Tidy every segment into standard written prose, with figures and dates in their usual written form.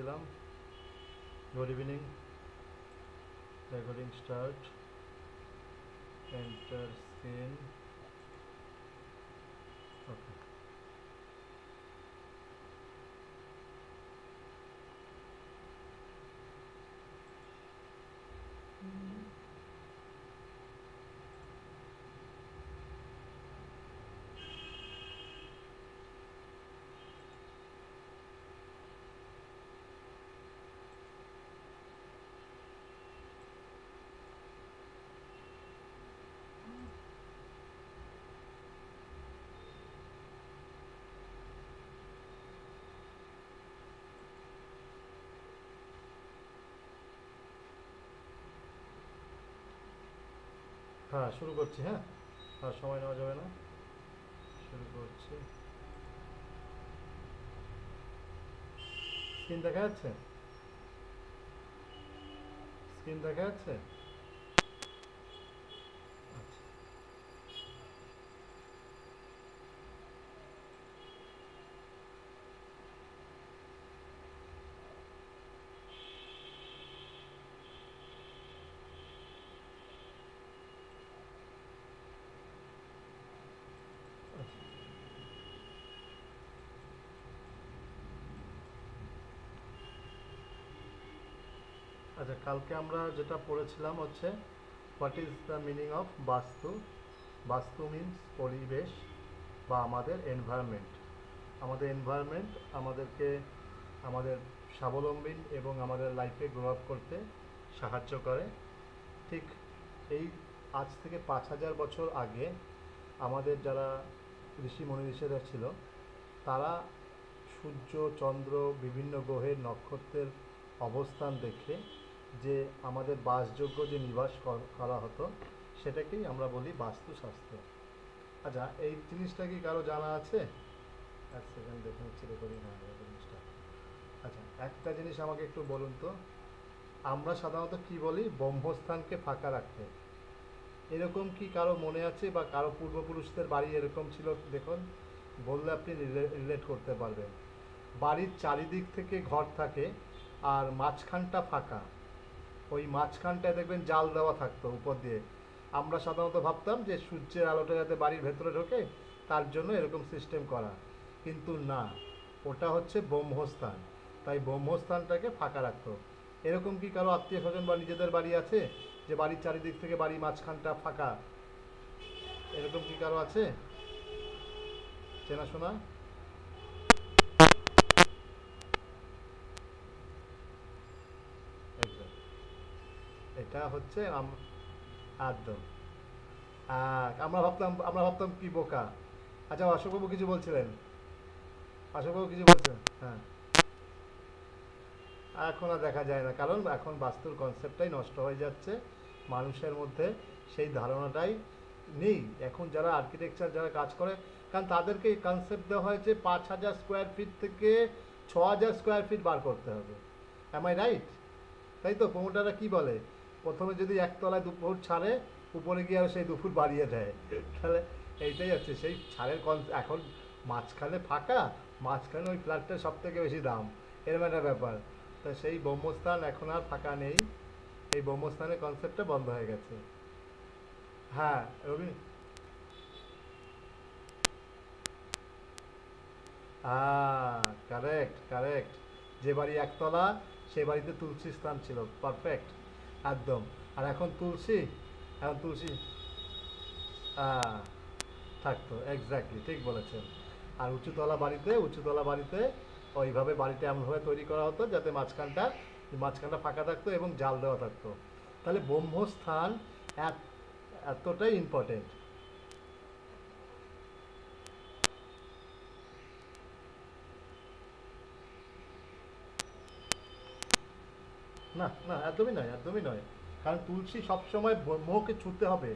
দিলাম। Good evening, recording start, enter screen. Okay, হ্যাঁ শুরু করছি। হ্যাঁ, আর সময় নেওয়া যাবে না, শুরু করছি। স্ক্রিন দেখা যাচ্ছে? স্ক্রিন দেখা যাচ্ছে? আচ্ছা আচ্ছা আচ্ছা, কালকে আমরা যেটা পড়েছিলাম হচ্ছে what is the meaning of বাস্তু। বাস্তু মিন্স পরিবেশ বা আমাদের এনভায়রনমেন্ট। আমাদের এনভায়রনমেন্ট আমাদেরকে আমাদের স্বাবলম্বী এবং আমাদের লাইফে গ্রো আপ করতে সাহায্য করে। ঠিক এই আজ থেকে 5,000 বছর আগে আমাদের যারা ঋষি মনীষীরা ছিল, তারা সূর্য, চন্দ্র, বিভিন্ন গ্রহের নক্ষত্রের অবস্থান দেখে যে আমাদের বাসযোগ্য যে নিবাস করা হতো, সেটাকেই আমরা বলি বাস্তুশাস্ত্র। আচ্ছা, এই জিনিসটা কি কারো জানা আছে? এক সেকেন্ড দেখে নিচ্ছি রেকর্ডিং। হ্যাঁ, রেকর্ডিংটা। আচ্ছা, একটা জিনিস আমাকে একটু বলুন তো, আমরা সাধারণত কি বলি ব্রহ্মস্থানকে ফাঁকা রাখতে। এরকম কি কারো মনে আছে বা কারো পূর্বপুরুষদের বাড়ি এরকম ছিল? দেখুন, বললে আপনি রিলেট করতে পারবেন। বাড়ির চারিদিক থেকে ঘর থাকে আর মাঝখানটা ফাঁকা। ওই মাঝখানটায় দেখবেন জাল দেওয়া থাকতো উপর দিয়ে। আমরা সাধারণত ভাবতাম যে সূর্যের আলোটা যাতে বাড়ির ভেতরে ঢোকে, তার জন্য এরকম সিস্টেম করা। কিন্তু না, ওটা হচ্ছে ব্রহ্মস্থান। তাই ব্রহ্মস্থানটাকে ফাঁকা রাখতো। এরকম কি কারো আত্মীয় স্বজন বা নিজেদের বাড়ি আছে যে বাড়ির চারিদিক থেকে বাড়ির মাঝখানটা ফাঁকা? এরকম কি কারো আছে চেনাশোনা? Exactly. এটা হচ্ছে একদম। আমরা ভাবতাম কি বোকা। আচ্ছা, অশোকবাবু কিছু বলছিলেন? অশোকবাবু কিছু বলছিলেন? হ্যাঁ। এখন আর দেখা যায় না, কারণ এখন বাস্তুর কনসেপ্টটাই নষ্ট হয়ে যাচ্ছে মানুষের মধ্যে। সেই ধারণাটাই নেই এখন। যারা আর্কিটেকচার যারা কাজ করে, কারণ তাদেরকে এই কনসেপ্ট দেওয়া হয়েছে 5,000 স্কোয়ার ফিট থেকে 6,000 স্কোয়ার ফিট বার করতে হবে। Am I right? তাই তো প্রমোটাররা কি বলে, প্রথমে যদি একতলায় 2 ফুট ছাড়ে, উপরে গিয়ে আর সেই 2 ফুট বাড়িয়ে দেয়। তাহলে এইটাই হচ্ছে সেই ছাড়ের এখন মাঝখানে ফাঁকা, মাঝখানে ওই ফ্ল্যাটটার সব থেকে বেশি দাম, এরকম একটা ব্যাপার। তা সেই ব্রহ্মস্থান এখন আর ফাঁকা নেই। এই ব্রহ্মস্থানের কনসেপ্টটা বন্ধ হয়ে গেছে। হ্যাঁ রবি। হ্যাঁ, কারেক্ট কারেক্ট। যে বাড়ি একতলা, সে বাড়িতে তুলসী স্থান ছিল, পারফেক্ট, একদম। আর এখন তুলসী, এখন তুলসী হ্যাঁ থাকতো, এক্স্যাক্টলি ঠিক বলেছেন। আর উঁচুতলা বাড়িতে ওইভাবে বাড়িটা এমনভাবে তৈরি করা হতো যাতে মাঝখানটা ফাঁকা থাকতো এবং জাল দেওয়া থাকতো। তাহলে ব্রহ্মস্থান এত- এতটাই ইম্পর্টেন্ট। না না, একদমই নয়, একদমই নয়। কারণ তুলসী সবসময় ব্রহ্মকে ছুঁতে হবে।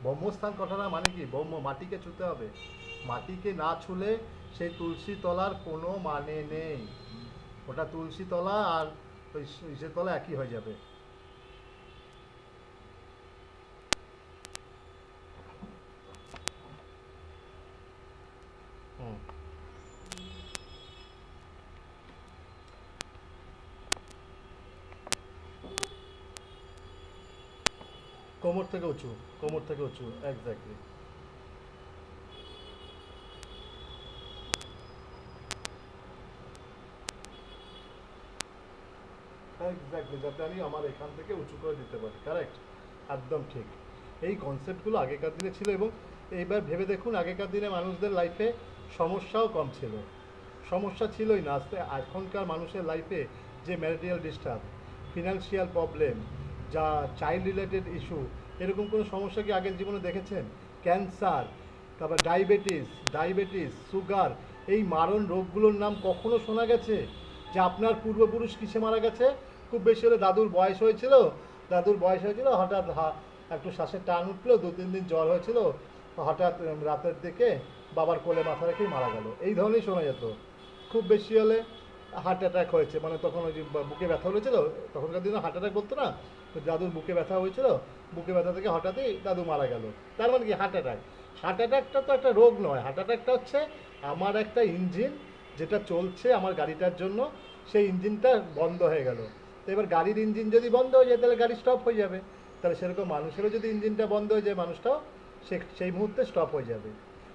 ব্রহ্মস্থান কথাটা মানে কি, ব্রহ্ম মাটিকে ছুঁতে হবে। মাটিকে না ছুলে সেই তুলসী তলার কোনো মানে নেই। ওটা তুলসী তলা আর ওই ইসের তলা একই হয়ে যাবে। হুম। কোমর থেকে উঁচু, কোমর থেকে উঁচু, এক্স্যাক্টলি। এক্স্যাক্টলি, যাতে আমি আমার এখান থেকে উঁচু করে দিতে পারি, কারেক্ট, একদম ঠিক। এই কনসেপ্টগুলো আগেকার দিনে ছিল, এবং এইবার ভেবে দেখুন আগেকার দিনে মানুষদের লাইফে সমস্যাও কম ছিল, সমস্যা ছিলই না। আস্তে এখনকার মানুষের লাইফে যে ম্যারিটাল ডিস্টার্ব, ফিনান্সিয়াল প্রবলেম, যা চাইল্ড রিলেটেড ইস্যু, এরকম কোনো সমস্যা কি আগের জীবনে দেখেছেন? ক্যান্সার, তারপর ডায়াবেটিস, সুগার, এই মারণ রোগগুলোর নাম কখনো শোনা গেছে যে আপনার পূর্বপুরুষ কিসে মারা গেছে? খুব বেশি হলে দাদুর বয়স হয়েছিল, হঠাৎ একটু শ্বাসের টান উঠলো, 2-3 দিন জ্বর হয়েছিল, হঠাৎ রাতের দিকে বাবার কোলে মাথা রেখেই মারা গেল, এই ধরনেরই শোনা যেত। খুব বেশি হলে হার্ট অ্যাটাক হয়েছে, মানে তখন ওই যে বুকে ব্যথা হয়েছিল, তখনকার দিনে হার্ট অ্যাটাক বলতো না, তো দাদুর বুকে ব্যথা হয়েছিল, বুকে ব্যথা থেকে হঠাৎই দাদু মারা গেল। তার মানে কি হার্ট অ্যাটাক? হার্ট অ্যাটাকটা তো একটা রোগ নয়, হার্ট অ্যাটাকটা হচ্ছে আমার একটা ইঞ্জিন যেটা চলছে আমার গাড়িটার জন্য, সেই ইঞ্জিনটা বন্ধ হয়ে গেল। তো এবার গাড়ির ইঞ্জিন যদি বন্ধ হয়ে যায় তাহলে গাড়ি স্টপ হয়ে যাবে, তাহলে সেরকম মানুষেরও যদি ইঞ্জিনটা বন্ধ হয়ে যায় মানুষটাও সেই মুহূর্তে স্টপ হয়ে যাবে।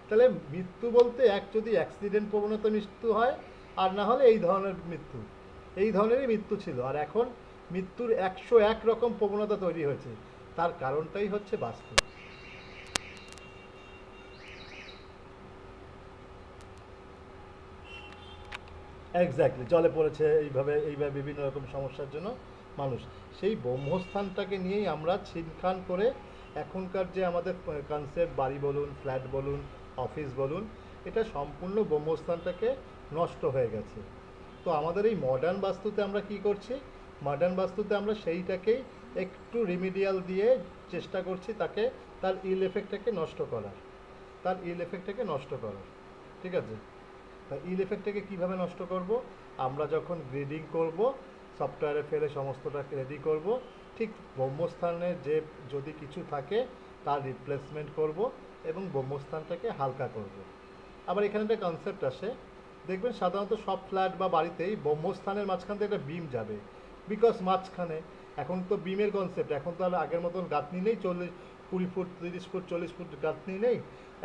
তাহলে মৃত্যু বলতে যদি অ্যাক্সিডেন্ট প্রবণতা মৃত্যু হয়, আর না হলে এই ধরনের মৃত্যু, এই ধরনেরই মৃত্যু ছিল। আর এখন মৃত্যুর 101 রকম প্রবণতা তৈরি হয়েছে, তার কারণটাই হচ্ছে বাস্তু। এক্স্যাক্টলি, জলে পড়েছে, এইভাবে বিভিন্ন রকম সমস্যার জন্য মানুষ, সেই ব্রহ্মস্থানটাকে নিয়েই আমরা ছিনখান করে এখনকার যে আমাদের কনসেপ্ট, বাড়ি বলুন, ফ্ল্যাট বলুন, অফিস বলুন, এটা সম্পূর্ণ ব্রহ্মস্থানটাকে নষ্ট হয়ে গেছে। তো আমাদের এই মডার্ন বাস্তুতে আমরা কি করছি? মডার্ন বাস্তুতে আমরা সেইটাকেই একটু রিমিডিয়াল দিয়ে চেষ্টা করছি তার ইল এফেক্টটাকে নষ্ট করার, ঠিক আছে? তা ইল এফেক্টটাকে কীভাবে নষ্ট করব? আমরা যখন গ্রিডিং করব, সফটওয়্যারে ফেলে সমস্তটাকে রেডি করব, ঠিক ব্রহ্মস্থানে যে যদি কিছু থাকে তার রিপ্লেসমেন্ট করব এবং ব্রহ্মস্থানটাকে হালকা করব। আবার এখানে একটা কনসেপ্ট আসে, দেখবেন সাধারণত সব ফ্ল্যাট বা বাড়িতেই ব্রহ্মস্থানের মাঝখান থেকে একটা বিম যাবে, বিকজ মাঝখানে এখন তো বিমের কনসেপ্ট, এখন তো আর আগের মতন গাঁথনি নেই, 20 ফুট 30 ফুট 40 ফুট গাঁথনি নেই,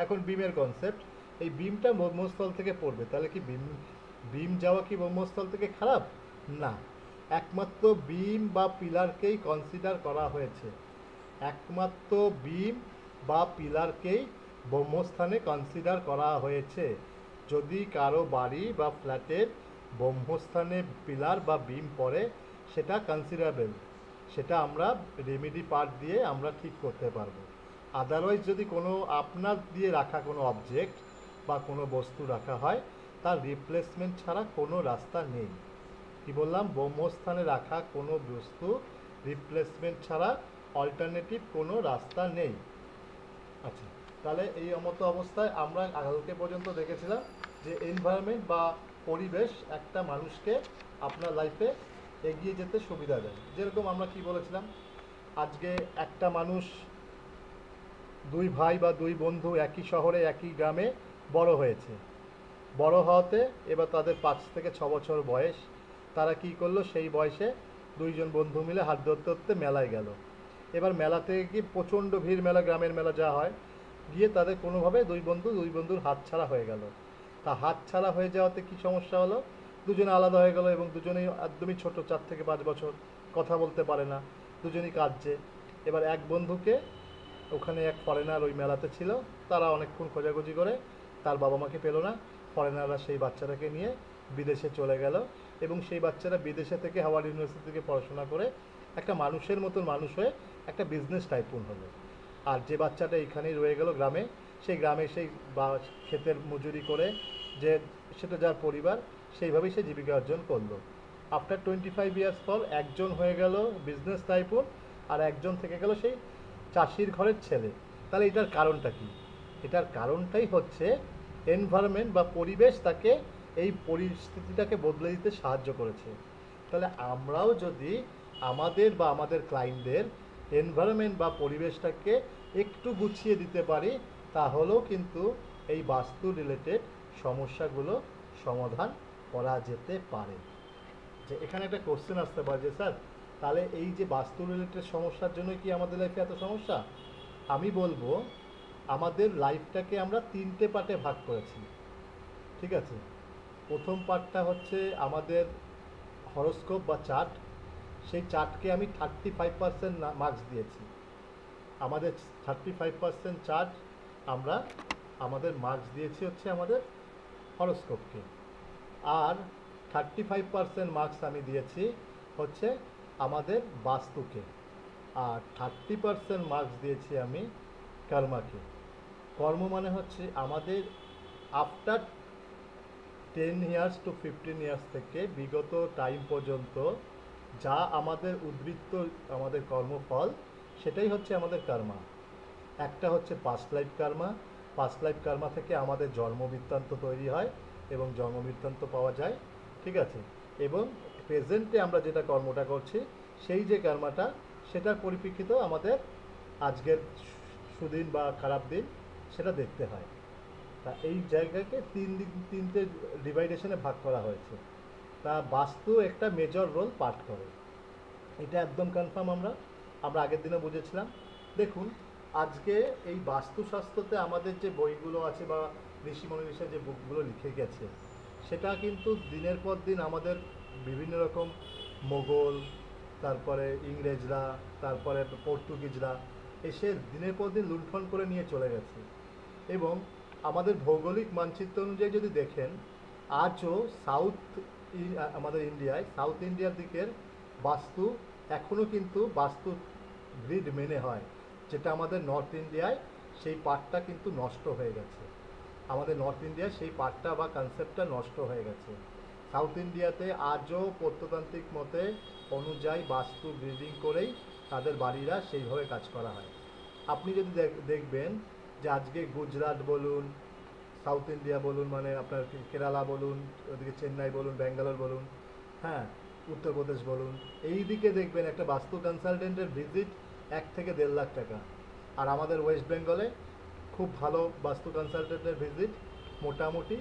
এখন বিমের কনসেপ্ট। এই বিমটা ব্রহ্মস্থল থেকে পড়বে, তাহলে কি বিম যাওয়া কি ব্রহ্মস্থল থেকে খারাপ? না, একমাত্র বিম বা পিলারকেই কনসিডার করা হয়েছে, একমাত্র বিম বা পিলারকেই ব্রহ্মস্থানে কনসিডার করা হয়েছে। যদি কারো বাড়ি বা ফ্ল্যাটের ব্রহ্মস্থানে পিলার বা বিম পড়ে, সেটা কনসিডারেবল, সেটা আমরা রেমেডি পার্ট দিয়ে আমরা ঠিক করতে পারবো। আদারওয়াইজ যদি কোনো আপনার দিয়ে রাখা কোনো অবজেক্ট বা কোনো বস্তু রাখা হয়, তার রিপ্লেসমেন্ট ছাড়া কোনো রাস্তা নেই। কি বললাম? ব্রহ্মস্থানে রাখা কোনো বস্তু রিপ্লেসমেন্ট ছাড়া অল্টারনেটিভ কোনো রাস্তা নেই। আচ্ছা, তাহলে এই মতো অবস্থায় আমরা কালকে পর্যন্ত দেখেছিলাম যে এনভায়রনমেন্ট বা পরিবেশ একটা মানুষকে আপনার লাইফে এগিয়ে যেতে সুবিধা দেয়। যেরকম আমরা কি বলেছিলাম, আজকে একটা মানুষ, দুই ভাই বা দুই বন্ধু একই শহরে একই গ্রামে বড় হয়েছে, বড় হওয়াতে এবার তাদের 5 থেকে 6 বছর বয়স, তারা কি করলো, সেই বয়সে দুইজন বন্ধু মিলে হাত ধরতে ধরতে মেলায় গেল। এবার মেলাতে গিয়ে প্রচণ্ড ভিড়, মেলা গ্রামের মেলা যা হয়, গিয়ে তাদের কোনোভাবে দুই বন্ধুর হাত ছাড়া হয়ে গেল। তা হাত ছাড়া হয়ে যাওয়াতে কি সমস্যা হলো? দুজনে আলাদা হয়ে গেল এবং দুজনেই একদমই ছোট, 4 থেকে 5 বছর, কথা বলতে পারে না, দুজনেই কাঁদছে। এবার এক বন্ধুকে, ওখানে এক ফরেনার ওই মেলাতে ছিল, তারা অনেকক্ষণ খোঁজাখুঁজি করে তার বাবা মাকে পেলো না, ফরেনাররা সেই বাচ্চাটাকে নিয়ে বিদেশে চলে গেল এবং সেই বাচ্চারা বিদেশে থেকে হাওয়ার্ড ইউনিভার্সিটি থেকে পড়াশোনা করে একটা মানুষের মতন মানুষ হয়ে একটা বিজনেস টাইপুন হলো। আর যে বাচ্চাটা এখানেই রয়ে গেল গ্রামে, সেই গ্রামে সেই বা ক্ষেতের মজুরি করে, যে সেটা যার পরিবার, সেইভাবেই সে জীবিকা অর্জন করলো। আফটার 25 ইয়ার্স পর একজন হয়ে গেল বিজনেস টাইপুন, আর একজন থেকে গেল সেই চাষির ঘরের ছেলে। তাহলে এটার কারণটা কি? এটার কারণটাই হচ্ছে এনভায়রনমেন্ট বা পরিবেশ তাকে এই পরিস্থিতিটাকে বদলে দিতে সাহায্য করেছে। তাহলে আমরাও যদি আমাদের বা আমাদের ক্লায়েন্টদের এনভায়রনমেন্ট বা পরিবেশটাকে একটু গুছিয়ে দিতে পারি, তাহলেও কিন্তু এই বাস্তু রিলেটেড সমস্যাগুলো সমাধান করা যেতে পারে। যে এখানে একটা কোশ্চেন আসতে পারে যে স্যার, তাহলে এই যে বাস্তু রিলেটেড সমস্যার জন্য কি আমাদের লাইফে এত সমস্যা? আমি বলবো আমাদের লাইফটাকে আমরা তিনটে পার্টে ভাগ করেছি, ঠিক আছে? প্রথম পার্টটা হচ্ছে আমাদের হরোস্কোপ বা চার্ট। সেই চার্টকে আমি 35% মার্কস দিয়েছি। আমাদের 35% চার্ট আমরা আমাদের মার্কস দিয়েছি হচ্ছে আমাদের হরোস্কোপকে। আর 35% মার্কস আমি দিয়েছি হচ্ছে আমাদের বাস্তুকে। আর 30% মার্কস দিয়েছি আমি কর্মাকে। কর্ম মানে হচ্ছে আমাদের আফটার 10 ইয়ার্স টু 15 ইয়ার্স থেকে বিগত টাইম পর্যন্ত যা আমাদের উদ্বৃত্ত আমাদের কর্মফল, সেটাই হচ্ছে আমাদের কর্মা। একটা হচ্ছে পাস্ট লাইফ কর্মা। পাস্ট লাইফ কর্মা থেকে আমাদের জন্মবৃত্তান্ত তৈরি হয় এবং জন্মবৃত্তান্ত পাওয়া যায়, ঠিক আছে? এবং প্রেজেন্টে আমরা যেটা কর্মটা করছি সেই যে কর্মাটা, সেটার পরিপ্রেক্ষিত আমাদের আজকের সুদিন বা খারাপ দিন সেটা দেখতে হয়। তা এই জায়গাকে তিনটে ডিভাইডেশনে ভাগ করা হয়েছে। তা বাস্তু একটা মেজর রোল পার্ট করে, এটা একদম কনফার্ম। আমরা আমরা আগের দিনে বুঝেছিলাম। দেখুন, আজকে এই বাস্তুশাস্ত্রতে আমাদের যে বইগুলো আছে বা ঋষি মনীষী যে বুকগুলো লিখে গেছে, সেটা কিন্তু দিনের পর দিন আমাদের বিভিন্ন রকম মোগল, তারপরে ইংরেজরা, তারপরে পর্তুগিজরা এসে দিনের পর দিন লুণ্ঠন করে নিয়ে চলে গেছে। এবং আমাদের ভৌগোলিক মানচিত্র অনুযায়ী যদি দেখেন, আজও আমাদের ইন্ডিয়ায় সাউথ ইন্ডিয়ার দিকের বাস্তু এখনও কিন্তু বাস্তু গ্রিড মেনে হয়, যেটা আমাদের নর্থ ইন্ডিয়ায় সেই পার্টটা কিন্তু নষ্ট হয়ে গেছে। আমাদের নর্থ ইন্ডিয়ায় সেই পার্টটা বা কনসেপ্টটা নষ্ট হয়ে গেছে। সাউথ ইন্ডিয়াতে আজও প্রত্নতান্ত্রিক মতে অনুযায়ী বাস্তু গ্রিডিং করেই তাদের বাড়িরা সেইভাবে কাজ করা হয়। আপনি যদি দেখবেন যে আজকে গুজরাট বলুন, সাউথ ইন্ডিয়া বলুন, মানে আপনার কেরালা বলুন, ওদিকে চেন্নাই বলুন, ব্যাঙ্গালোর বলুন, হ্যাঁ, উত্তরপ্রদেশ বলুন, এই দিকে দেখবেন একটা বাস্তু কনসালটেন্টের ভিজিট 1 থেকে 1.5 লাখ টাকা। আর আমাদের ওয়েস্ট বেঙ্গলে খুব ভালো বাস্তু কনসালটেন্টের ভিজিট মোটামুটি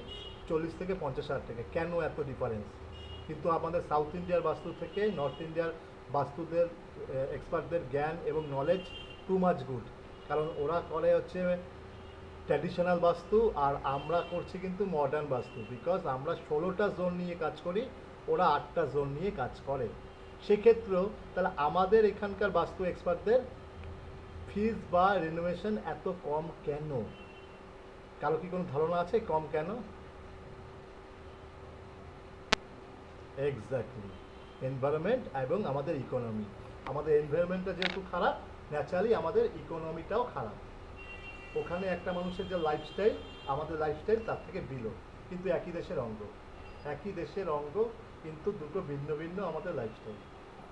40 থেকে 50 হাজার টাকা। কেন এত ডিফারেন্স? কিন্তু আমাদের সাউথ ইন্ডিয়ার বাস্তু থেকে নর্থ ইন্ডিয়ার বাস্তুদের এক্সপার্টদের জ্ঞান এবং নলেজ টু মাচ গুড। কারণ ওরা করে হচ্ছে ট্র্যাডিশনাল বাস্তু, আর আমরা করছি কিন্তু মডার্ন বাস্তু। বিকজ আমরা 16টা জোন নিয়ে কাজ করি, ওরা 8টা জোন নিয়ে কাজ করে। সেক্ষেত্রেও তাহলে আমাদের এখানকার বাস্তু এক্সপার্টদের ফিজ বা রিনোভেশন এত কম কেন? কারো কি কোনো ধারণা আছে কম কেন? এক্স্যাক্টলি, এনভায়রনমেন্ট এবং আমাদের ইকোনমি। আমাদের এনভায়রনমেন্টটা যেহেতু খারাপ, ন্যাচারালি আমাদের ইকোনমিটাও খারাপ। ওখানে একটা মানুষের যে লাইফস্টাইল, আমাদের লাইফস্টাইল তার থেকে বিলো, কিন্তু একই দেশের অঙ্গ। একই দেশের অঙ্গ, কিন্তু দুটো ভিন্ন ভিন্ন আমাদের লাইফস্টাইল।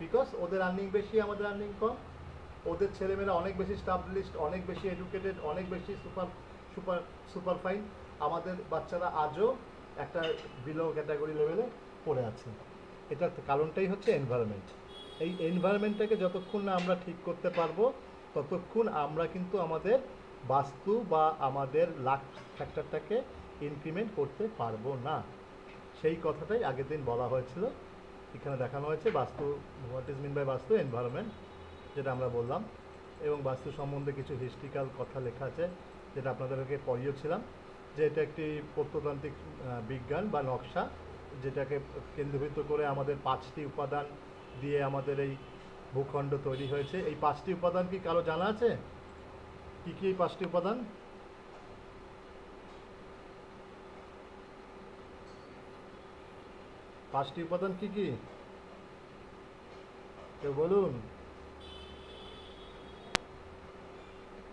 বিকজ ওদের আর্নিং বেশি, আমাদের আর্নিং কম। ওদের ছেলেমেয়েরা অনেক বেশি স্টাবলিশড, অনেক বেশি এডুকেটেড, অনেক বেশি সুপার সুপার সুপার ফাইন। আমাদের বাচ্চারা আজও একটা বিলো ক্যাটাগরি লেভেলে পড়ে আছে। এটার কারণটাই হচ্ছে এনভায়রনমেন্ট। এই এনভায়রনমেন্টটাকে যতক্ষণ না আমরা ঠিক করতে পারবো, ততক্ষণ আমরা কিন্তু আমাদের বাস্তু বা আমাদের লাক ফ্যাক্টরটাকে ইনক্রিমেন্ট করতে পারবো না। সেই কথাটাই আগের দিন বলা হয়েছিল। এখানে দেখানো হয়েছে বাস্তু, হোয়াট ইজ মিন বাই বাস্তু, এনভায়রনমেন্ট, যেটা আমরা বললাম। এবং বাস্তু সম্বন্ধে কিছু হিস্ট্রিক্যাল কথা লেখা আছে, যেটা আপনাদেরকে পড়িয়েছিলাম, যে এটা একটি প্রত্নতান্ত্রিক বিজ্ঞান বা নকশা, যেটাকে কেন্দ্রীভূত করে আমাদের 5টি উপাদান দিয়ে আমাদের এই ভূখণ্ড তৈরি হয়েছে। এই 5টি উপাদান কি কারো জানা আছে? কী কী এই 5টি উপাদান? পাঁচটি উপাদান কি কি কেউ বলুন?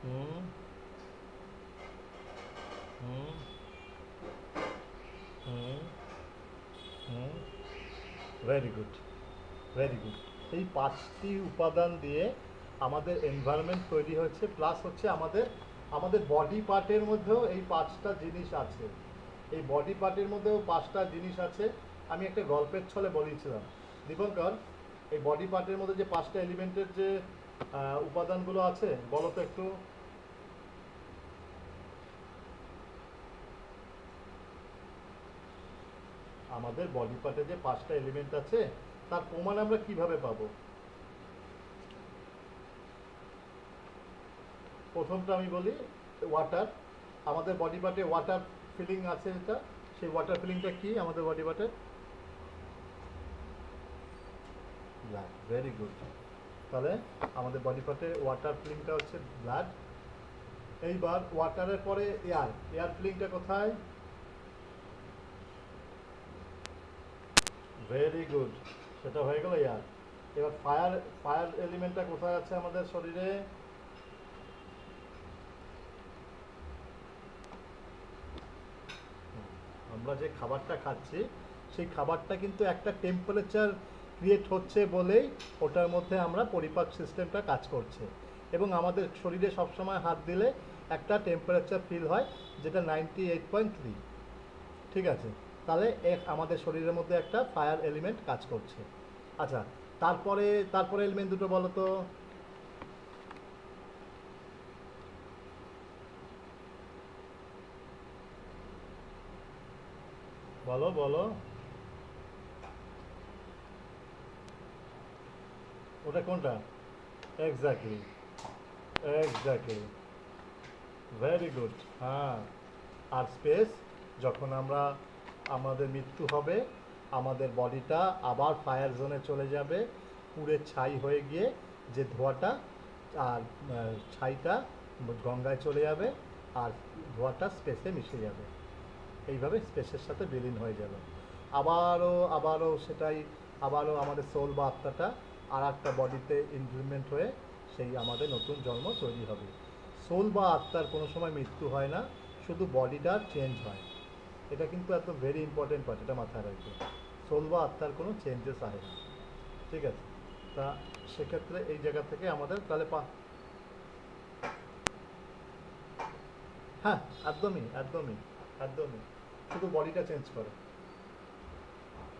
হুম, হুম, হুম, হুম, ভেরি গুড, ভেরি গুড। এই 5টি উপাদান দিয়ে আমাদের এনভায়রনমেন্ট তৈরি হয়েছে। প্লাস হচ্ছে আমাদের আমাদের বডি পার্টের মধ্যেও এই 5টা জিনিস আছে। এই বডি পার্টের মধ্যেও 5টা জিনিস আছে। আমি একটা গল্পের ছলে বলেছিলাম দীপঙ্কর, এই বডি পার্টের মধ্যে যে 5টা এলিমেন্টের যে উপাদানগুলো আছে, বলো তো একটু। আমাদের বডি পার্টে যে 5টা এলিমেন্ট আছে, তার প্রমাণ আমরা কিভাবে পাবো? প্রথমটা আমি বলি, ওয়াটার। আমাদের বডি পার্টে ওয়াটার ফিলিং আছে, এটা সেই ওয়াটার ফিলিংটা কি আমাদের বডি পার্টে? ব্লাড। Very good. তাহলে আমাদের বডি পার্টে ওয়াটার ফিলিংটা হচ্ছে ব্লাড। এইবার ওয়াটারের পরে এয়ার, এয়ার ফিলিংটা কোথায়? ভেরি গুড, সেটা হয়ে গেল এয়ার। এবার ফায়ার, ফায়ার এলিমেন্টটা কোথায় আছে আমাদের শরীরে? আমরা যে খাবারটা খাচ্ছি সেই খাবারটা কিন্তু একটা টেম্পারেচার ক্রিয়েট হচ্ছে বলেই ওটার মধ্যে আমরা পরিপাক সিস্টেমটা কাজ করছে, এবং আমাদের শরীরে সবসময় হাত দিলে একটা টেম্পারেচার ফিল হয়, যেটা 98.3। ঠিক আছে, তাহলে আমাদের শরীরের মধ্যে একটা ফায়ার এলিমেন্ট কাজ করছে। আচ্ছা, তারপরে তারপরে এলিমেন্ট দুটো বলো তো। বলো বলো। ওটা কোনটা? Exactly, exactly, very good. হ্যাঁ, আর স্পেস, যখন আমরা আমাদের মৃত্যু হবে, আমাদের বডিটা আবার ফায়ার জোনে চলে যাবে, পুড়ে ছাই হয়ে গিয়ে যে ধোঁয়াটা আর ছাইটা গঙ্গায় চলে যাবে, আর ধোঁয়াটা স্পেসে মিশে যাবে, এইভাবে স্পেসের সাথে বিলীন হয়ে যাবে। আবারও আবারও সেটাই, আবারও আমাদের সোল বা আত্মাটা আর একটা বডিতে ইনক্রিমেন্ট হয়ে সেই আমাদের নতুন জন্ম তৈরি হবে। সোল বা আত্মার কোনো সময় মৃত্যু হয় না, শুধু বডিটার চেঞ্জ হয়। এটা কিন্তু এত ভেরি ইম্পর্টেন্ট পার্ট, এটা মাথায় রাখবে। সোল বা আত্মার কোনো চেঞ্জেস আসে না। ঠিক আছে, তা সেক্ষেত্রে এই জায়গা থেকে আমাদের তাহলে হ্যাঁ, একদমই একদমই একদমই, শুধু বডিটা চেঞ্জ করে।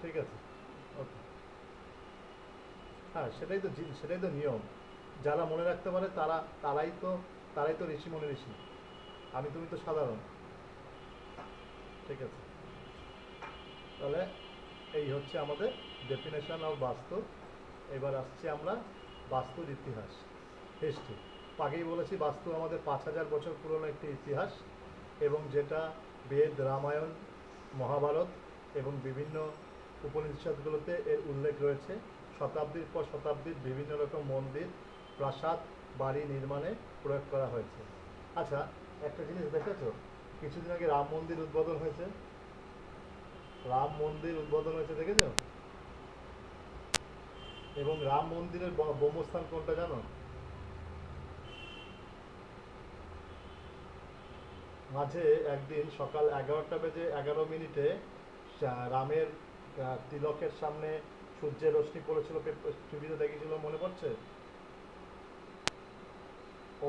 ঠিক আছে, ওকে। হ্যাঁ, সেটাই তো নিয়ম। যারা মনে রাখতে পারে তারাই তো ঋষি ঋষি। আমি তুমি তো সাধারণ। ঠিক আছে, তাহলে এই হচ্ছে আমাদের ডেফিনেশন অফ বাস্তু। এবার আসছি আমরা বাস্তুর ইতিহাস, হিস্ট্রি। আগেই বলেছি বাস্তু আমাদের 5000 বছর পুরনো একটি ইতিহাস, এবং যেটা বেদ, রামায়ণ, মহাভারত এবং বিভিন্ন উপনিষদগুলোতে এর উল্লেখ রয়েছে। শতাব্দীর পর শতাব্দীর বিভিন্ন রকম মন্দির, প্রাসাদ, বাড়ি নির্মাণে প্রয়োগ করা হয়েছে। আচ্ছা, একটা জিনিস দেখেছো, কিছুদিন আগে রাম মন্দির উদ্বোধন হয়েছে। রাম মন্দির উদ্বোধন হয়েছে, দেখেছো? এবং রাম মন্দিরের ব্রহ্মস্থান কোনটা জানো? মাঝে একদিন সকাল 11টা বেজে 11 মিনিটে রামের তিলকের সামনে সূর্যের রশ্মি পড়েছিল, টিভিতে দেখেছিল, মনে পড়ছে?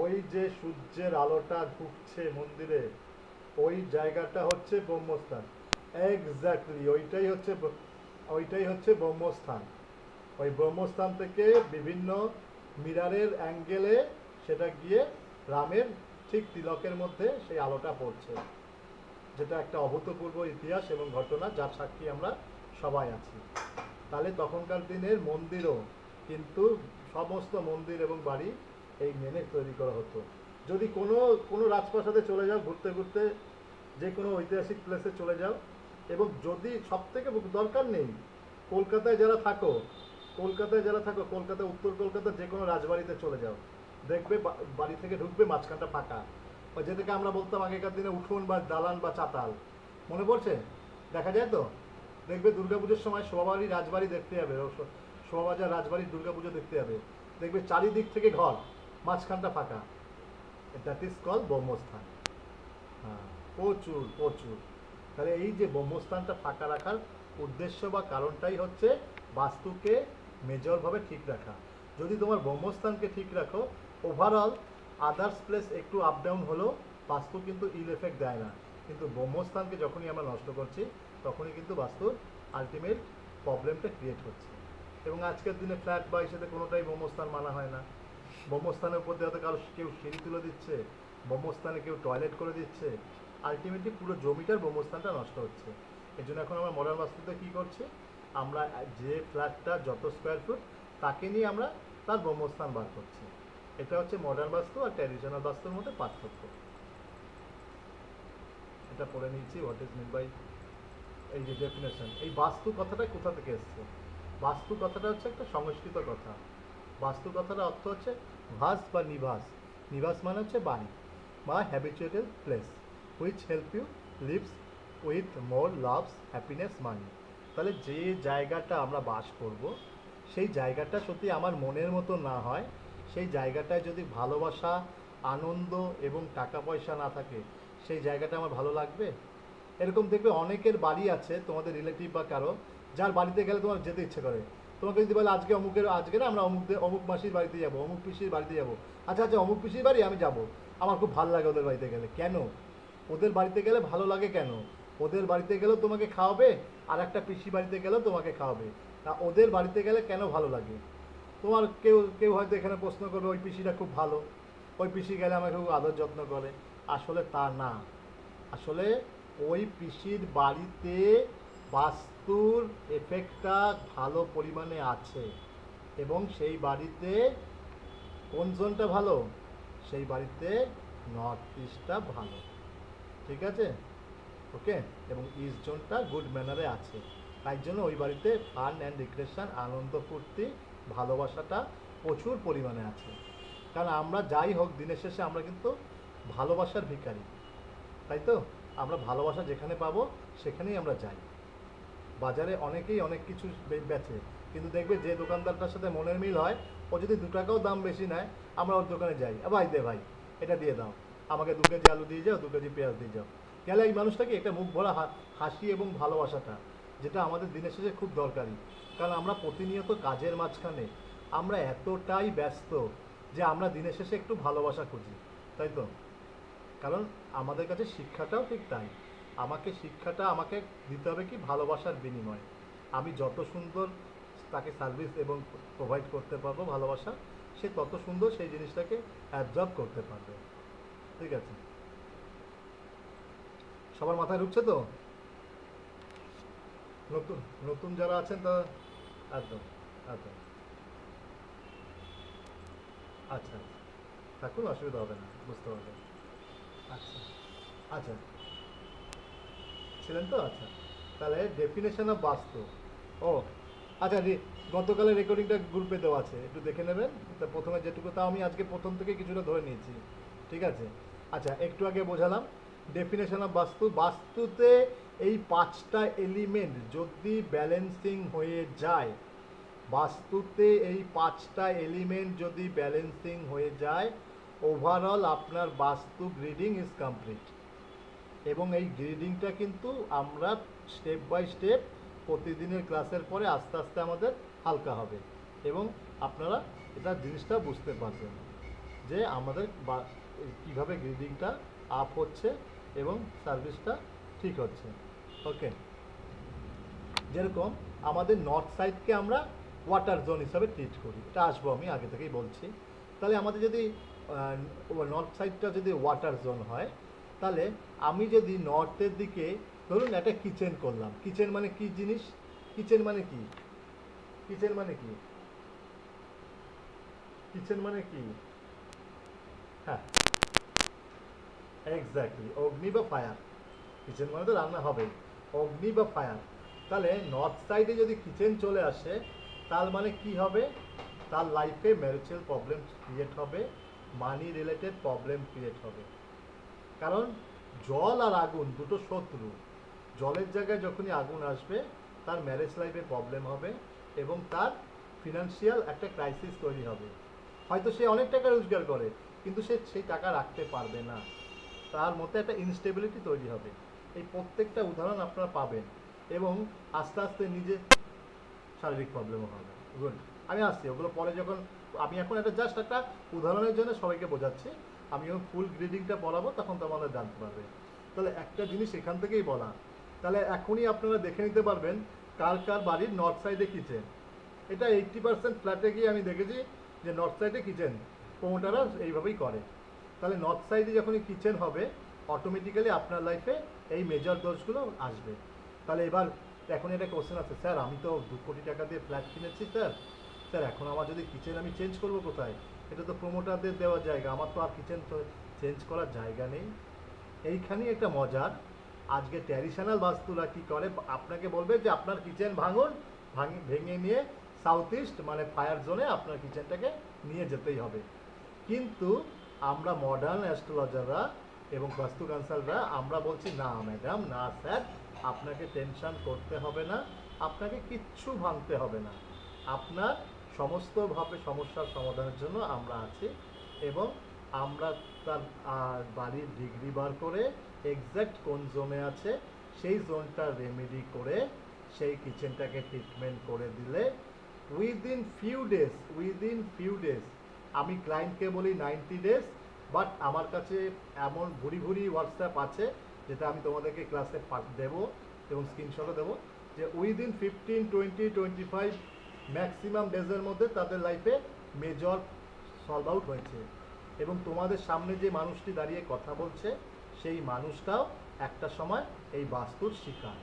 ওই যে সূর্যের আলোটা ঢুকছে মন্দিরে, ওই জায়গাটা হচ্ছে ব্রহ্মস্থান। এক্স্যাক্টলি, ওইটাই হচ্ছে ব্রহ্মস্থান। ওই ব্রহ্মস্থান থেকে বিভিন্ন মিরারের অ্যাঙ্গেলে সেটা গিয়ে রামের ঠিক তিলকের মধ্যে সেই আলোটা পড়ছে, যেটা একটা অভূতপূর্ব ইতিহাস এবং ঘটনা, যার সাক্ষী আমরা সবাই আছি। তাহলে তখনকার দিনের মন্দিরও কিন্তু, সমস্ত মন্দির এবং বাড়ি এই মেনে তৈরি করা হতো। যদি কোনো কোনো রাজপ্রাসাদে চলে যাও ঘুরতে ঘুরতে, যে কোনো ঐতিহাসিক প্লেসে চলে যাও, এবং যদি সব থেকে দরকার নেই, কলকাতায় যারা থাকো, কলকাতা উত্তর কলকাতার যে কোনো রাজবাড়িতে চলে যাও, দেখবে বাড়ি থেকে ঢুকবে মাঝখানটা ফাঁকা। ওই যেটাকে আমরা বলতাম আগেকার দিনে উঠোন বা দালান বা চাতাল, মনে পড়ছে? দেখা যায় তো, দেখবে দুর্গাপুজোর সময় শোভাবাড়ি রাজবাড়ি দেখতে যাবে, শোভাবাজার রাজবাড়ির দুর্গাপুজো দেখতে যাবে, দেখবে চারিদিক থেকে ঘর, মাঝখানটা ফাঁকা। That is call Brahmasthan. হ্যাঁ, প্রচুর প্রচুর। তাহলে এই যে ব্রহ্মস্থানটা ফাঁকা রাখার উদ্দেশ্য বা কারণটাই হচ্ছে বাস্তুকে মেজরভাবে ঠিক রাখা। যদি তোমার ব্রহ্মস্থানকে ঠিক রাখো, ওভারঅল আদার্স প্লেস একটু আপ ডাউন হলেও বাস্তু কিন্তু ইল এফেক্ট দেয় না। কিন্তু ব্রহ্মস্থানকে যখনই আমরা নষ্ট করছি, তখনই কিন্তু বাস্তুর আলটিমেট প্রবলেমটা ক্রিয়েট হচ্ছে। এবং আজকের দিনে ফ্ল্যাট বা হিসেবে কোনোটাই ব্রহ্মস্থান মানা হয় না। ব্রহ্মস্থানের উপর দিয়ে হয়তো কেউ সিঁড়ি তুলে দিচ্ছে, ব্রহ্মস্থানে কেউ টয়লেট করে দিচ্ছে, আলটিমেটলি পুরো জমিটার ব্রহ্মস্থানটা নষ্ট হচ্ছে। এই জন্য এখন আমরা মডার্ন বাস্তুতে কী করছি, আমরা যে ফ্ল্যাটটা যত স্কোয়ার ফুট, তাকে নিয়ে আমরা তার ব্রহ্মস্থান বার করছি। এটা হচ্ছে মডার্ন বাস্তু আর ট্র্যাডিশনাল বাস্তুর মধ্যে পার্থক্য। এটা পড়ে নিয়েছি হোয়াট ইজ মিন বাই এই যে ডেফিনেশন। এই বাস্তু কথাটা কোথা থেকে এসছে? বাস্তু কথাটা হচ্ছে একটা সংস্কৃত কথা। বাস্তু কথাটার অর্থ হচ্ছে ভাস বা নিবাস। নিবাস মানে হচ্ছে বাড়ি বা habituated place which help you lives with more loves happiness money. তাহলে যে জায়গাটা আমরা বাস করব সেই জায়গাটা সত্যি আমার মনের মতো না হয়, সেই জায়গাটায় যদি ভালোবাসা, আনন্দ এবং টাকা পয়সা না থাকে, সেই জায়গাটা আমার ভালো লাগবে? এরকম দেখবে অনেকের বাড়ি আছে তোমাদের রিলেটিভ বা কারো, যার বাড়িতে গেলে তোমার যেতে ইচ্ছে করে। তোমাকে যদি বলে আজকে না আমরা অমুক মাসির বাড়িতে যাবো, অমুক পিসির বাড়িতে যাবো, আচ্ছা আচ্ছা অমুক পিসির বাড়ি আমি যাব, আমার খুব ভালো লাগে ওদের বাড়িতে গেলে। কেন ওদের বাড়িতে গেলে ভালো লাগে? কেন ওদের বাড়িতে গেলেও তোমাকে খাওয়াবে, আর একটা পিসি বাড়িতে গেলেও তোমাকে খাওয়াবে, তা ওদের বাড়িতে গেলে কেন ভালো লাগে? তোমার কেউ কেউ হয়তো এখানে প্রশ্ন করবে ওই পিসিটা খুব ভালো, ওই পিসি গেলে আমাকে খুব আদর যত্ন করে। আসলে তা না। আসলে ওই পিসির বাড়িতে বাস্তুর এফেক্টটা ভালো পরিমাণে আছে, এবং সেই বাড়িতে কোন জোনটা ভালো? সেই বাড়িতে নর্থ ইস্টটা ভালো, ঠিক আছে? ওকে, এবং ইস্ট জোনটা গুড ম্যানারে আছে। তাই জন্য ওই বাড়িতে ফান অ্যান্ড রিক্রেশন, আনন্দ ফুর্তি, ভালোবাসাটা প্রচুর পরিমাণে আছে। কারণ আমরা যাই হোক দিনের শেষে আমরা কিন্তু ভালোবাসার ভিখারি, তাই তো? আমরা ভালোবাসা যেখানে পাবো সেখানেই আমরা যাই। বাজারে অনেকেই অনেক কিছু বেচে, কিন্তু দেখবে যে দোকানদারটার সাথে মনের মিল হয়, ও যদি 2 টাকাও দাম বেশি নেয়, আমরা ওর দোকানে যাই, ভাই দে ভাই এটা দিয়ে দাও, আমাকে 2 কেজি আলু দিয়ে যাও, 2 কেজি পেঁয়াজ দিয়ে যাও। গেলে এই মানুষটাকে একটা মুখ ভরা হাসি এবং ভালোবাসাটা, যেটা আমাদের দিনের শেষে খুব দরকারি। কারণ আমরা প্রতিনিয়ত কাজের মাঝখানে আমরা এতটাই ব্যস্ত যে আমরা দিনের শেষে একটু ভালোবাসা খুঁজি, তাই তো? কারণ আমাদের কাছে শিক্ষাটাও ঠিক তাই। শিক্ষাটা আমাকে দিতে হবে কি ভালোবাসার বিনিময়ে। আমি যত সুন্দর তাকে সার্ভিস এবং প্রোভাইড করতে পারবো ভালোবাসা, সে তত সুন্দর সেই জিনিসটাকে অ্যাবজর্ব করতে পারবে। ঠিক আছে, সবার মাথায় ঢুকছে তো? নতুন নতুন যারা আছেন তারা একদম একদম আচ্ছা, থাকুন, অসুবিধা হবে না, বুঝতে পারবেন। আচ্ছা আচ্ছা, ছিলেন তো? আচ্ছা, তাহলে ডেফিনেশন অফ বাস্তু। ও আচ্ছা, গতকালের রেকর্ডিংটা গ্রুপে দেওয়া আছে, একটু দেখে নেবেন। তা প্রথমে যেটুকু, তাও আমি আজকে প্রথম থেকে কিছুটা ধরে নিয়েছি, ঠিক আছে? আচ্ছা, একটু আগে বোঝালাম ডেফিনেশন অফ বাস্তু। বাস্তুতে এই 5টা এলিমেন্ট যদি ব্যালেন্সিং হয়ে যায়, বাস্তুতে এই 5টা এলিমেন্ট যদি ব্যালেন্সিং হয়ে যায়, ওভারঅল আপনার বাস্তু গ্রিডিং ইজ কমপ্লিট। এবং এই গ্রিডিংটা কিন্তু আমরা স্টেপ বাই স্টেপ প্রতিদিনের ক্লাসের পরে আস্তে আস্তে আমাদের হালকা হবে, এবং আপনারা এটা জিনিসটা বুঝতে পারবেন যে আমাদের কীভাবে গ্রিডিংটা আপ হচ্ছে এবং সার্ভিসটা ঠিক হচ্ছে। ওকে, যেরকম আমাদের নর্থ সাইডকে আমরা ওয়াটার জোন হিসাবে ট্রিট করি, এটা আসবো আমি আগে থেকেই বলছি। তাহলে আমাদের যদি নর্থ সাইডটা যদি ওয়াটার জোন হয়, তাহলে আমি যদি নর্থের দিকে ধরুন একটা কিচেন করলাম। কিচেন মানে কি জিনিস? কিচেন মানে কি? কিচেন মানে কি? কিচেন মানে কি? হ্যাঁ, এক্স্যাক্টলি, অগ্নি বা ফায়ার। কিচেন মানে তো রান্না হবে, অগ্নি বা ফায়ার। তাহলে নর্থ সাইডে যদি কিচেন চলে আসে, তার মানে কি হবে? তার লাইফে ম্যারিটাল প্রবলেম ক্রিয়েট হবে, মানি রিলেটেড প্রবলেম ক্রিয়েট হবে। কারণ জল আর আগুন দুটো শত্রু। জলের জায়গায় যখনই আগুন আসবে, তার ম্যারেজ লাইফে প্রবলেম হবে এবং তার ফিনান্সিয়াল একটা ক্রাইসিস তৈরি হবে। হয়তো সে অনেক টাকা রোজগার করে, কিন্তু সে সেই টাকা রাখতে পারবে না, তার মধ্যে একটা ইনস্টেবিলিটি তৈরি হবে। এই প্রত্যেকটা উদাহরণ আপনারা পাবেন, এবং আস্তে আস্তে নিজে শারীরিক প্রবলেমও হবে। গুড, আমি আসছি ওগুলো পরে যখন, আমি এখন একটা জাস্ট একটা উদাহরণের জন্য সবাইকে বোঝাচ্ছি। আমি যখন ফুল গ্রিডিংটা বলাবো তখন তো আমাদের জানতে পারবে। তাহলে একটা জিনিস এখান থেকেই বলা, তাহলে এখনই আপনারা দেখে নিতে পারবেন কার কার বাড়ির নর্থ সাইডে কিচেন। এটা 80% ফ্ল্যাটে গিয়ে আমি দেখেছি যে নর্থ সাইডে কিচেন প্রমোটাররা এইভাবেই করে। তাহলে নর্থ সাইডে যখনই কিচেন হবে, অটোমেটিক্যালি আপনার লাইফে এই মেজর দোষগুলো আসবে। তাহলে এবার এখন একটা কোশ্চেন আছে, স্যার আমি তো 2 কোটি টাকা দিয়ে ফ্ল্যাট কিনেছি স্যার, স্যার এখন আমার যদি কিচেন আমি চেঞ্জ করব কোথায়? এটা তো প্রোমোটারদের দেওয়ার জায়গা, আমার তো আর কিচেন তো চেঞ্জ করার জায়গা নেই। এইখানেই একটা মজার, আজকে ট্র্যাডিশনাল বাস্তুরা কী করে, আপনাকে বলবে যে আপনার কিচেন ভাঙুন, ভেঙে নিয়ে সাউথ ইস্ট মানে ফায়ার জোনে আপনার কিচেনটাকে নিয়ে যেতেই হবে। কিন্তু আমরা মডার্ন অ্যাস্ট্রোলজাররা এবং বাস্তু কনসাল্টরা আমরা বলছি না ম্যাডাম, না স্যার, আপনাকে টেনশন করতে হবে না, আপনাকে কিচ্ছু ভাঙতে হবে না, আপনার সমস্তভাবে সমস্যার সমাধানের জন্য আমরা আছি। এবং আমরা তার বাড়ির ডিগ্রি বার করে এক্স্যাক্ট কোন জোনে আছে সেই জোনটা রেমেডি করে সেই কিচেনটাকে ট্রিটমেন্ট করে দিলে উইদিন ফিউ ডেজ, আমি ক্লায়েন্টকে বলি 90 ডেজ, বাট আমার কাছে এমন ভুরি ভুরি হোয়াটসঅ্যাপ আছে যেটা আমি তোমাদেরকে ক্লাসে দেবো এবং স্ক্রিনশটও দেবো, যে উইদিন 15, 20, 25 ম্যাক্সিমাম ডেজের মধ্যে তাদের লাইফে মেজর সলভ আউট হয়েছে। এবং তোমাদের সামনে যে মানুষটি দাঁড়িয়ে কথা বলছে সেই মানুষটাও একটা সময় এই বাস্তুর শিকার।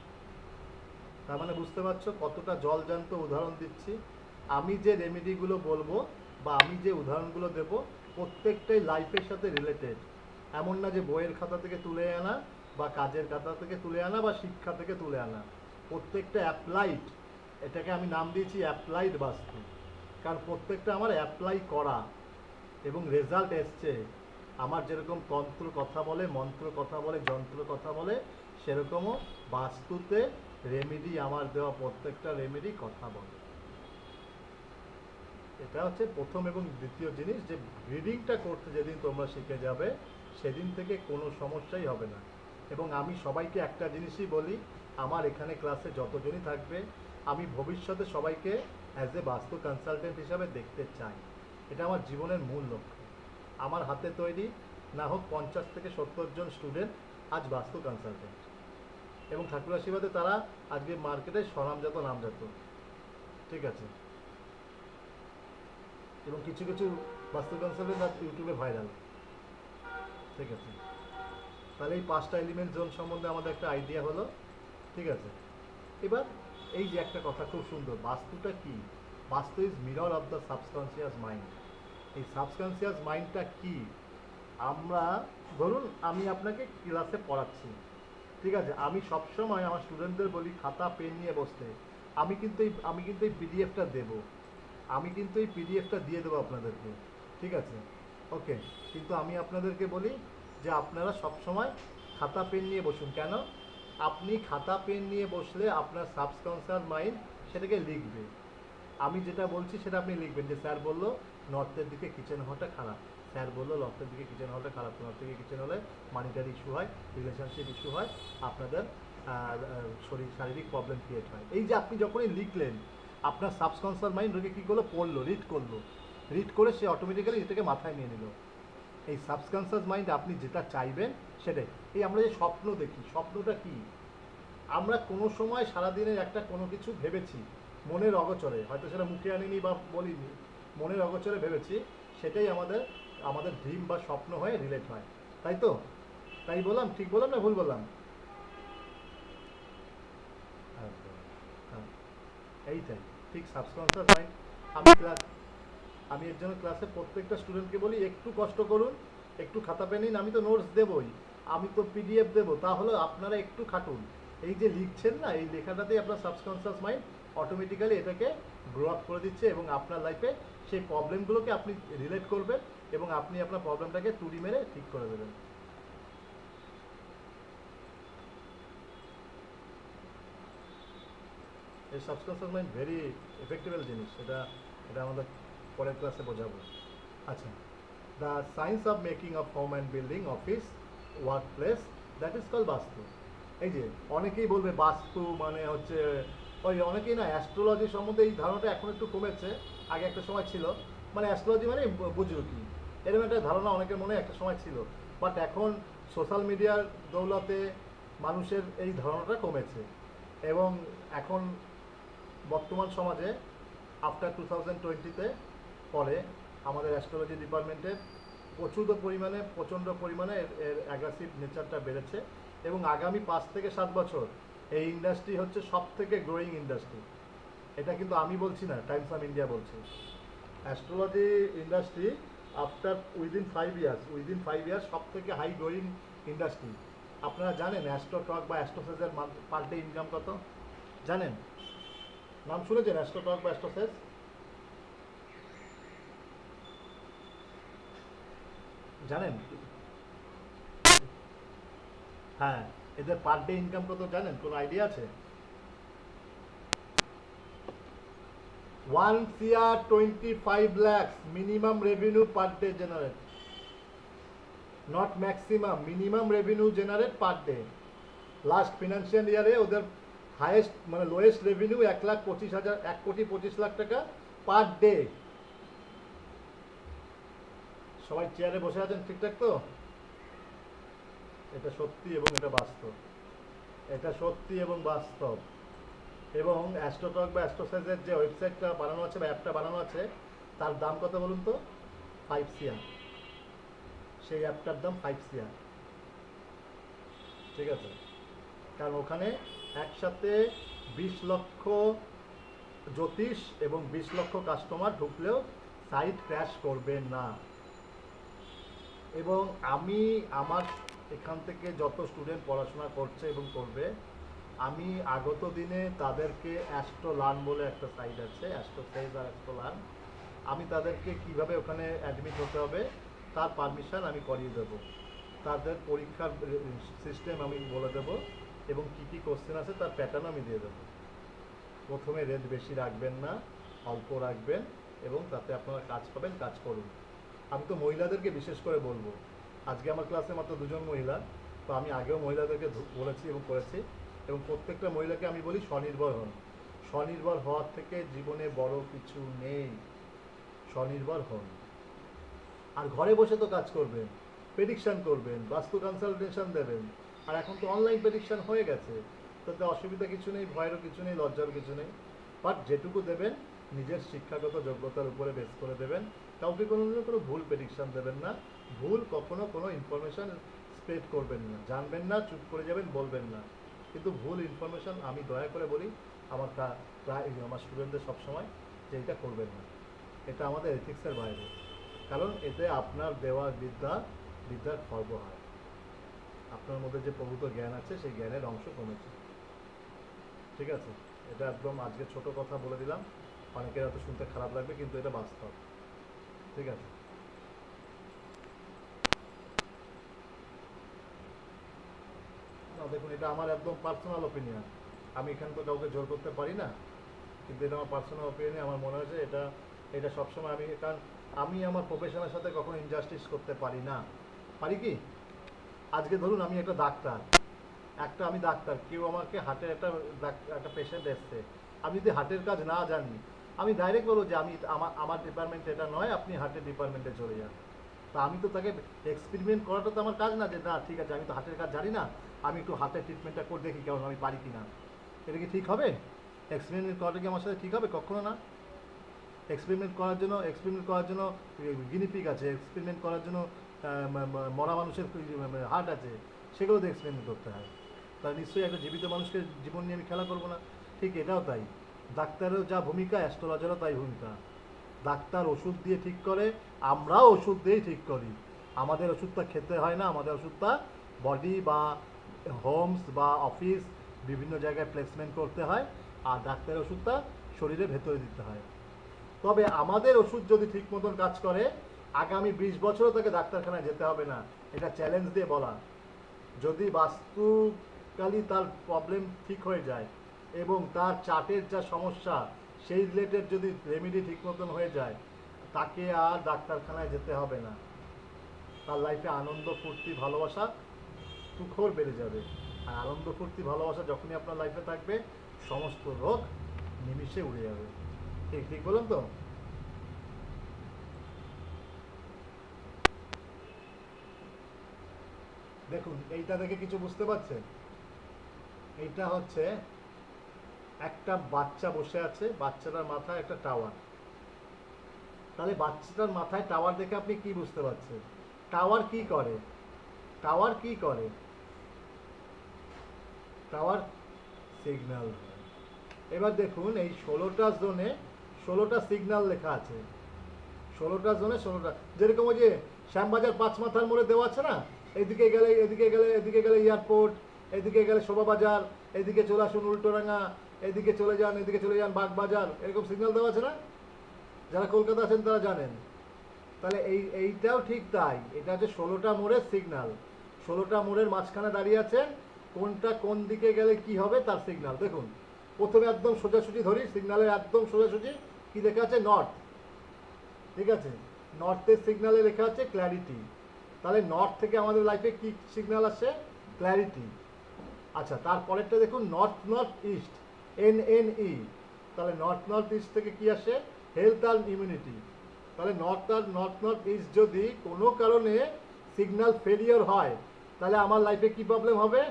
তার মানে বুঝতে পারছো কতটা জলজান্ত উদাহরণ দিচ্ছি। আমি যে রেমেডিগুলো বলবো বা আমি যে উদাহরণগুলো দেবো প্রত্যেকটাই লাইফের সাথে রিলেটেড। এমন না যে বইয়ের খাতা থেকে তুলে আনা বা কাজের খাতা থেকে তুলে আনা বা শিক্ষা থেকে তুলে আনা, প্রত্যেকটা অ্যাপ্লাইড। এটাকে আমি নাম দিয়েছি অ্যাপ্লাইড বাস্তু, কারণ প্রত্যেকটা আমার অ্যাপ্লাই করা এবং রেজাল্ট এসছে। আমার যেরকম তন্ত্র কথা বলে, মন্ত্র কথা বলে, যন্ত্র কথা বলে, সেরকমও বাস্তুতে রেমেডি, আমার দেওয়া প্রত্যেকটা রেমেডি কথা বলে। এটা হচ্ছে প্রথম এবং দ্বিতীয় জিনিস, যে ব্রিডিংটা করতে যেদিন তোমরা শিখে যাবে সেদিন থেকে কোনো সমস্যাই হবে না। এবং আমি সবাইকে একটা জিনিসই বলি, আমার এখানে ক্লাসে যতজনই থাকবে আমি ভবিষ্যতে সবাইকে অ্যাজ এ বাস্তু কনসালটেন্ট হিসাবে দেখতে চাই। এটা আমার জীবনের মূল লক্ষ্য। আমার হাতে তৈরি না হোক 50 থেকে 70 জন স্টুডেন্ট আজ বাস্তু কনসালটেন্ট, এবং ঠাকুর আশীর্বাদে তারা আজকে মার্কেটে স্বনামজাত নামজাত, ঠিক আছে। এবং কিছু কিছু বাস্তু কনসালটেন্ট আজ ইউটিউবে ভাইরাল, ঠিক আছে। তাহলে এই 5টা এলিমেন্ট জোন সম্বন্ধে আমাদের একটা আইডিয়া হলো, ঠিক আছে। এবার এই যে একটা কথা খুব সুন্দর, বাস্তুটা কি? বাস্তু is mirror of the subconscious mind. এই সাবকনসিয়াস মাইন্ডটা কি? আমরা ধরুন আমি আপনাকে ক্লাসে পড়াচ্ছি, ঠিক আছে, আমি সবসময় আমার স্টুডেন্টদের বলি খাতা পেন নিয়ে বসতে। আমি কিন্তু এই পিডিএফটা দেবো, আমি কিন্তু এই পিডিএফটা দিয়ে দেবো আপনাদেরকে, ঠিক আছে, ওকে। কিন্তু আমি আপনাদেরকে বলি যে আপনারা সবসময় খাতা পেন নিয়ে বসুন। কেন? আপনি খাতা পেন নিয়ে বসলে আপনার সাবকনসিয়াস মাইন্ড সেটাকে লিখবে। আমি যেটা বলছি সেটা আপনি লিখবেন, যে স্যার বললো নর্থের দিকে কিচেন হওয়াটা খারাপ, স্যার বললো নর্থের দিকে কিচেন হওয়াটা খারাপ, নর্থ দিকে কিচেন হলে মানিটারি ইস্যু হয়, রিলেশনশিপ ইস্যু হয়, আপনাদের শারীরিক প্রবলেম ক্রিয়েট হয়। এই যে আপনি যখনই লিখলেন আপনার সাবকনসিয়াস মাইন্ড ওকে কী করলো, পড়লো, রিড করে সে অটোমেটিক্যালি এটাকে মাথায় নিয়ে নিল। এই সাবকনসিয়াস মাইন্ড আপনি যেটা চাইবেন সেটাই। এই আমরা যে স্বপ্ন দেখি, স্বপ্নটা কি? আমরা কোনো সময় সারাদিনের একটা কোনো কিছু ভেবেছি মনের অগোচরে, হয়তো সেটা মুখে আনিনি বা বলিনি, মনের অগোচরে ভেবেছি, সেটাই আমাদের ড্রিম বা স্বপ্ন হয়ে রিলেট হয়, তাই তো? তাই বললাম, ঠিক বললাম না ভুল বললাম? হ্যাঁ, এইটাই ঠিক সাবকনসিয়াস মাইন্ড। আমি এর জন্য ক্লাসে প্রত্যেকটা স্টুডেন্টকে বলি একটু কষ্ট করুন, একটু খাতা পেন নিন, আমি তো নোটস দেবই, আমি তো পিডিএফ দেবো, তাহলে আপনারা একটু খাটুন। এই যে লিখছেন না, এই লেখাটাতেই আপনার সাবকনসিয়াস মাইন্ড অটোমেটিক্যালি এটাকে গ্রো আপ করে দিচ্ছে, এবং আপনার লাইফে সেই প্রবলেমগুলোকে আপনি রিলেট করবেন এবং আপনি আপনার প্রবলেমটাকে তুড়ি মেরে ঠিক করে দেবেন। এই সাবকনসিয়াস মাইন্ড ভেরি এফেক্টেবল জিনিস, এটা এটা আমাদের পরের ক্লাসে বোঝাবো। আচ্ছা, the science of making of home and building, office, work place, that is call বাস্তু। এই যে অনেকেই বলবে বাস্তু মানে হচ্ছে ওই, অনেকেই না অ্যাস্ট্রোলজি সম্বন্ধে এই ধারণাটা এখন একটু কমেছে, আগে একটা সময় ছিল, মানে অ্যাস্ট্রোলজি মানে বুঝলো কি, এরকম একটা ধারণা অনেকের মনে একটা সময় ছিল। বাট এখন সোশ্যাল মিডিয়ার দৌলতে মানুষের এই ধারণাটা কমেছে, এবং এখন বর্তমান সমাজে আফটার 2020-তে পরে আমাদের অ্যাস্ট্রোলজি ডিপার্টমেন্টের প্রচণ্ড পরিমাণে এর অ্যাগ্রেসিভ নেচারটা বেড়েছে, এবং আগামী 5 থেকে 7 বছর এই ইন্ডাস্ট্রি হচ্ছে সব থেকে গ্রোয়িং ইন্ডাস্ট্রি। এটা কিন্তু আমি বলছি না, টাইমস অফ ইন্ডিয়া বলছে। Astrology industry after within 5 years সব থেকে হাই গ্রোয়িং ইন্ডাস্ট্রি। আপনারা জানেন অ্যাস্ট্রোটক বা অ্যাস্ট্রোসেজের পার ডে ইনকাম কত জানেন? নাম শুনেছেন অ্যাস্ট্রোটক বা অ্যাস্ট্রোসেজ? জানেন? হ্যাঁ, এদের পার ডে ইনকাম কত জানেন? কোনো আইডিয়া আছে? 1 crore 25 lakhs minimum revenue per day generate, not maximum, minimum revenue generate per day। Last financial ইয়ারে ওদের হাইয়েস্ট মানে লোয়েস্ট রেভিনিউ 1,25,00,000 টাকা পার ডে। সবাই চেয়ারে বসে আছেন ঠিকঠাক তো? এটা সত্যি এবং এটা বাস্তব, এটা সত্যি এবং বাস্তব। এবং অ্যাস্ট্রোটক বা অ্যাস্ট্রোসাইজের যে ওয়েবসাইটটা বানানো আছে বা অ্যাপটা বানানো আছে, তার দাম কত বলুন তো? 5 CR। সেই অ্যাপটার দাম 5 CR। ঠিক আছে? কারণ ওখানে একসাথে 20 লক্ষ জ্যোতিষ এবং 20 লক্ষ কাস্টমার ঢুকলেও সাইট ক্র্যাশ করবে না। এবং আমি আমার এখান থেকে যত স্টুডেন্ট পড়াশোনা করছে এবং করবে, আমি আগত দিনে তাদেরকে অ্যাস্ট্রো লার্ন বলে একটা সাইট আছে, অ্যাস্ট্রো সেজ আর অ্যাস্ট্রো লার্ন, আমি তাদেরকে কিভাবে ওখানে অ্যাডমিট হতে হবে তার পারমিশন আমি করিয়ে দেবো। তাদের পরীক্ষার সিস্টেম আমি বলে দেবো এবং কী কী কোশ্চেন আছে তার প্যাটার্ন আমি দিয়ে দেবো। প্রথমে রেট বেশি রাখবেন না, অল্প রাখবেন এবং তাতে আপনারা কাজ পাবেন, কাজ করুন। আমি তো মহিলাদেরকে বিশেষ করে বলবো, আজকে আমার ক্লাসে মাত্র 2জন মহিলা, তো আমি আগেও মহিলাদেরকে বলেছি এবং করেছি, এবং প্রত্যেকটা মহিলাকে আমি বলি স্বনির্ভর হন। স্বনির্ভর হওয়ার থেকে জীবনে বড় কিছু নেই। স্বনির্ভর হন। আর ঘরে বসে তো কাজ করবেন, প্রেডিকশান করবেন, বাস্তু কনসালটেশন দেবেন। আর এখন তো অনলাইন প্রেডিকশান হয়ে গেছে, তাতে অসুবিধা কিছু নেই, ভয়েরও কিছু নেই, লজ্জারও কিছু নেই। বাট যেটুকু দেবেন নিজের শিক্ষাগত যোগ্যতার উপরে বেস করে দেবেন। কাউকে কোনো ভুল প্রেডিকশান দেবেন না। ভুল কখনো কোনো ইনফরমেশান স্প্রেড করবেন না। জানবেন না, চুপ করে যাবেন, বলবেন না। কিন্তু ভুল ইনফরমেশান আমি দয়া করে বলি আমার প্রায় আমার স্টুডেন্টদের সবসময় যে এটা করবেন না। এটা আমাদের এথিক্সের বাইরে। কারণ এতে আপনার দেওয়া বিদ্যার খর্ব হয়। আপনার মধ্যে যে প্রভূত জ্ঞান আছে সেই জ্ঞানের অংশ কমেছে। ঠিক আছে? এটা একদম আজকে ছোট কথা বলে দিলাম, অনেকের হয়তো শুনতে খারাপ লাগবে, কিন্তু এটা বাস্তব। ঠিক আছে? না দেখুন, এটা আমার একদম পার্সোনাল ওপিনিয়ন। আমি এখানে তো কাউকে জোর করতে পারি না, কিন্তু এটা আমার পার্সোনাল ওপিনিয়ন। আমার মনে হয়েছে এটা এটা সবসময় আমি, কারণ আমি আমার প্রফেশনের সাথে কখনো ইনজাস্টিস করতে পারি না। পারি কি? আজকে ধরুন আমি একটা ডাক্তার, আমি ডাক্তার, কেউ আমাকে হার্টের একটা পেশেন্ট এসছে, আমি যদি হার্টের কাজ না জানি, আমি ডাইরেক্ট বলবো যে আমি আমার ডিপার্টমেন্ট এটা নয়, আপনি হার্টের ডিপার্টমেন্টে চলে যান। তা আমি তো তাকে এক্সপেরিমেন্ট করাটা তো আমার কাজ না, যে না ঠিক আছে আমি তো হার্টের কাজ জানি না, আমি একটু হার্টের ট্রিটমেন্টটা করে দেখি কেমন আমি পারি কি না। এটা কি ঠিক হবে? এক্সপেরিমেন্ট করাটা কি আমার সাথে ঠিক হবে? কখনো না। এক্সপেরিমেন্ট করার জন্য গিনিপিগ আছে, এক্সপেরিমেন্ট করার জন্য মরা মানুষের হার্ট আছে, সেগুলো তো এক্সপেরিমেন্ট করতে হয়। তাহলে নিশ্চয়ই একটা জীবিত মানুষকে জীবন নিয়ে আমি খেলা করবো না। ঠিক এটাও তাই, ডাক্তারেরও যা ভূমিকা অ্যাস্ট্রোলজারও তাই ভূমিকা। ডাক্তার ওষুধ দিয়ে ঠিক করে, আমরাও ওষুধ দিয়েই ঠিক করি। আমাদের ওষুধটা খেতে হয় না, আমাদের ওষুধটা বডি বা হোমস বা অফিস বিভিন্ন জায়গায় প্লেসমেন্ট করতে হয়, আর ডাক্তারের ওষুধটা শরীরের ভেতরে দিতে হয়। তবে আমাদের ওষুধ যদি ঠিক মতন কাজ করে, আগামী 20 বছরও তাকে ডাক্তারখানায় যেতে হবে না। এটা চ্যালেঞ্জ দিয়ে বলা। যদি বাস্তুকালি তার প্রবলেম ঠিক হয়ে যায় এবং তার চার্টের যা সমস্যা সেই রিলেটেড যদি রেমেডি ঠিক মতন হয়ে যায়, তাকে আর ডাক্তারখানায় যেতে হবে না। তার লাইফে আনন্দ, ফুর্তি, ভালোবাসা সুখর বেড়ে যাবে। আর আনন্দ, ফুর্তি, ভালোবাসা যখনই আপনার লাইফে থাকবে, সমস্ত রোগ নিমিষে উড়ে যাবে। ঠিক ঠিক বললাম তো? দেখুন, এইটা দেখে কিছু বুঝতে পারছেন? এইটা হচ্ছে একটা বাচ্চা বসে আছে, বাচ্চাটার মাথায় একটা টাওয়ার। তাহলে বাচ্চাটার মাথায় টাওয়ার দেখে আপনি কি বুঝতে পারছেন? টাওয়ার কি করে? টাওয়ার কি করে? টাওয়ার সিগন্যাল হয়। এবার দেখুন এই 16টা জোনে 16টা সিগন্যাল লেখা আছে, 16টা জোনে 16টা, যেরকম ওই যে শ্যামবাজার পাঁচ মাথার মোড়ে দেওয়া আছে না, এদিকে গেলে এদিকে গেলে এদিকে গেলে এয়ারপোর্ট, এদিকে গেলে শোভাবাজার, এদিকে চলে আসুন উল্টোডাঙ্গা, এদিকে চলে যান বাগবাজার, এরকম সিগন্যাল দেওয়া আছে না? যারা কলকাতা আছেন তারা জানেন। তাহলে এইটাও ঠিক তাই, এটা হচ্ছে 16টা মোড়ের সিগন্যাল। 16টা মোড়ের মাঝখানে দাঁড়িয়ে আছেন, কোনটা কোন দিকে গেলে কি হবে তার সিগন্যাল দেখুন। প্রথমে একদম সোজাসুজি ধরি, সিগন্যালের একদম সোজাসুজি কি লেখা আছে? নর্থ। ঠিক আছে, নর্থের সিগন্যালে লেখা আছে ক্ল্যারিটি। তাহলে নর্থ থেকে আমাদের লাইফে কি সিগন্যাল আসে? ক্ল্যারিটি। আচ্ছা, তারপরেরটা দেখুন, নর্থ নর্থ ইস্ট, NNE। তাহলে নর্থ নর্থ ইস্ট থেকে কি আসে? হেলথ আর ইমিউনিটি। তাহলে নর্থ নর্থ ইস্ট যদি কোনো কারণে সিগন্যাল ফেলিওর হয়, তাহলে আমার লাইফে কি প্রবলেম হবে?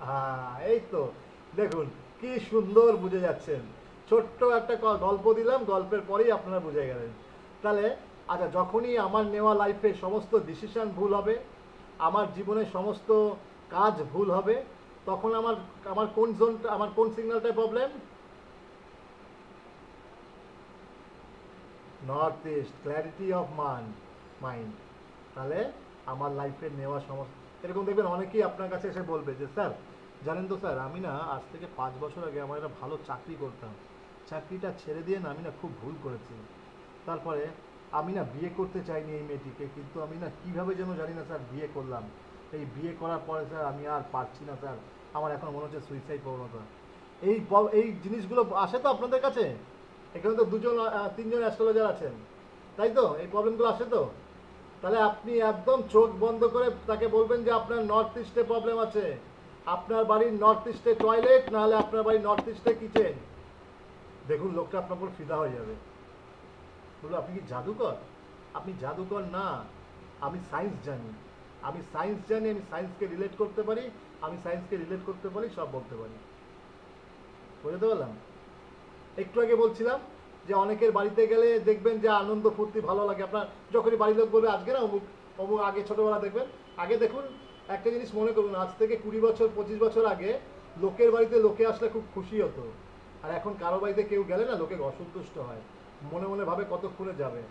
হ্যাঁ, এই তো দেখুন কি সুন্দর বুঝে যাচ্ছেন। ছোট্ট একটা গল্প দিলাম, গল্পের পরেই আপনারা বুঝে গেলেন। তাহলে আচ্ছা, যখনই আমার নেওয়া লাইফে সমস্ত ডিসিশন ভুল হবে, আমার জীবনের সমস্ত কাজ ভুল হবে, তখন আমার আমার কোন জোনটা, আমার কোন সিগন্যালটায় problem? North east, clarity of mind. তাহলে আমার লাইফে নেওয়া সমস্ত, এরকম দেখবেন অনেকেই আপনার কাছে এসে বলবে যে স্যার জানেন তো স্যার, আমি না আজ থেকে 5 বছর আগে আমার একটা ভালো চাকরি করতাম, চাকরিটা ছেড়ে দিয়ে না আমি না খুব ভুল করেছি। তারপরে আমি না বিয়ে করতে চাইনি এই মেয়েটিকে, কিন্তু আমি না কীভাবে যেন জানি না স্যার বিয়ে করলাম। এই বিয়ে করার পরে স্যার আমি আর পারছি না স্যার, আমার এখন মনে হচ্ছে সুইসাইড প্রবণতা। এই জিনিসগুলো আসে তো আপনাদের কাছে? এখানে তো দুজন তিনজন অ্যাস্ট্রোলজার আছেন, তাই তো? এই প্রবলেমগুলো আসে তো? তাহলে আপনি একদম চোখ বন্ধ করে তাকে বলবেন যে আপনার নর্থ ইস্টে প্রবলেম আছে, আপনার বাড়ির নর্থ ইস্টে টয়লেট, নাহলে আপনার বাড়ির নর্থ ইস্টে কিচেন। দেখুন লোকটা আপনার উপর ফিদা হয়ে যাবে, বললো আপনি কি জাদুকর? আপনি জাদুকর না, আমি সায়েন্স জানি, আমি সায়েন্সকে রিলেট করতে পারি, সব বলতে পারি। বুঝতে পারলাম? একটু আগে বলছিলাম যে অনেকের বাড়িতে গেলে দেখবেন যে আনন্দ ফুর্তি ভালো লাগে আপনার, যখনই বাড়ির লোক বলবে আজকে না অমুক অমুক, আগে ছোটোবেলা দেখবেন, আগে দেখুন একটা জিনিস মনে করুন, আজ থেকে 20 বছর 25 বছর আগে লোকের বাড়িতে লোকে আসলে খুব খুশি হতো, আর এখন কারো বাড়িতে কেউ গেলে না লোকে অসন্তুষ্ট হয়, মনে মনে ভাবে কতক্ষণে যাবে।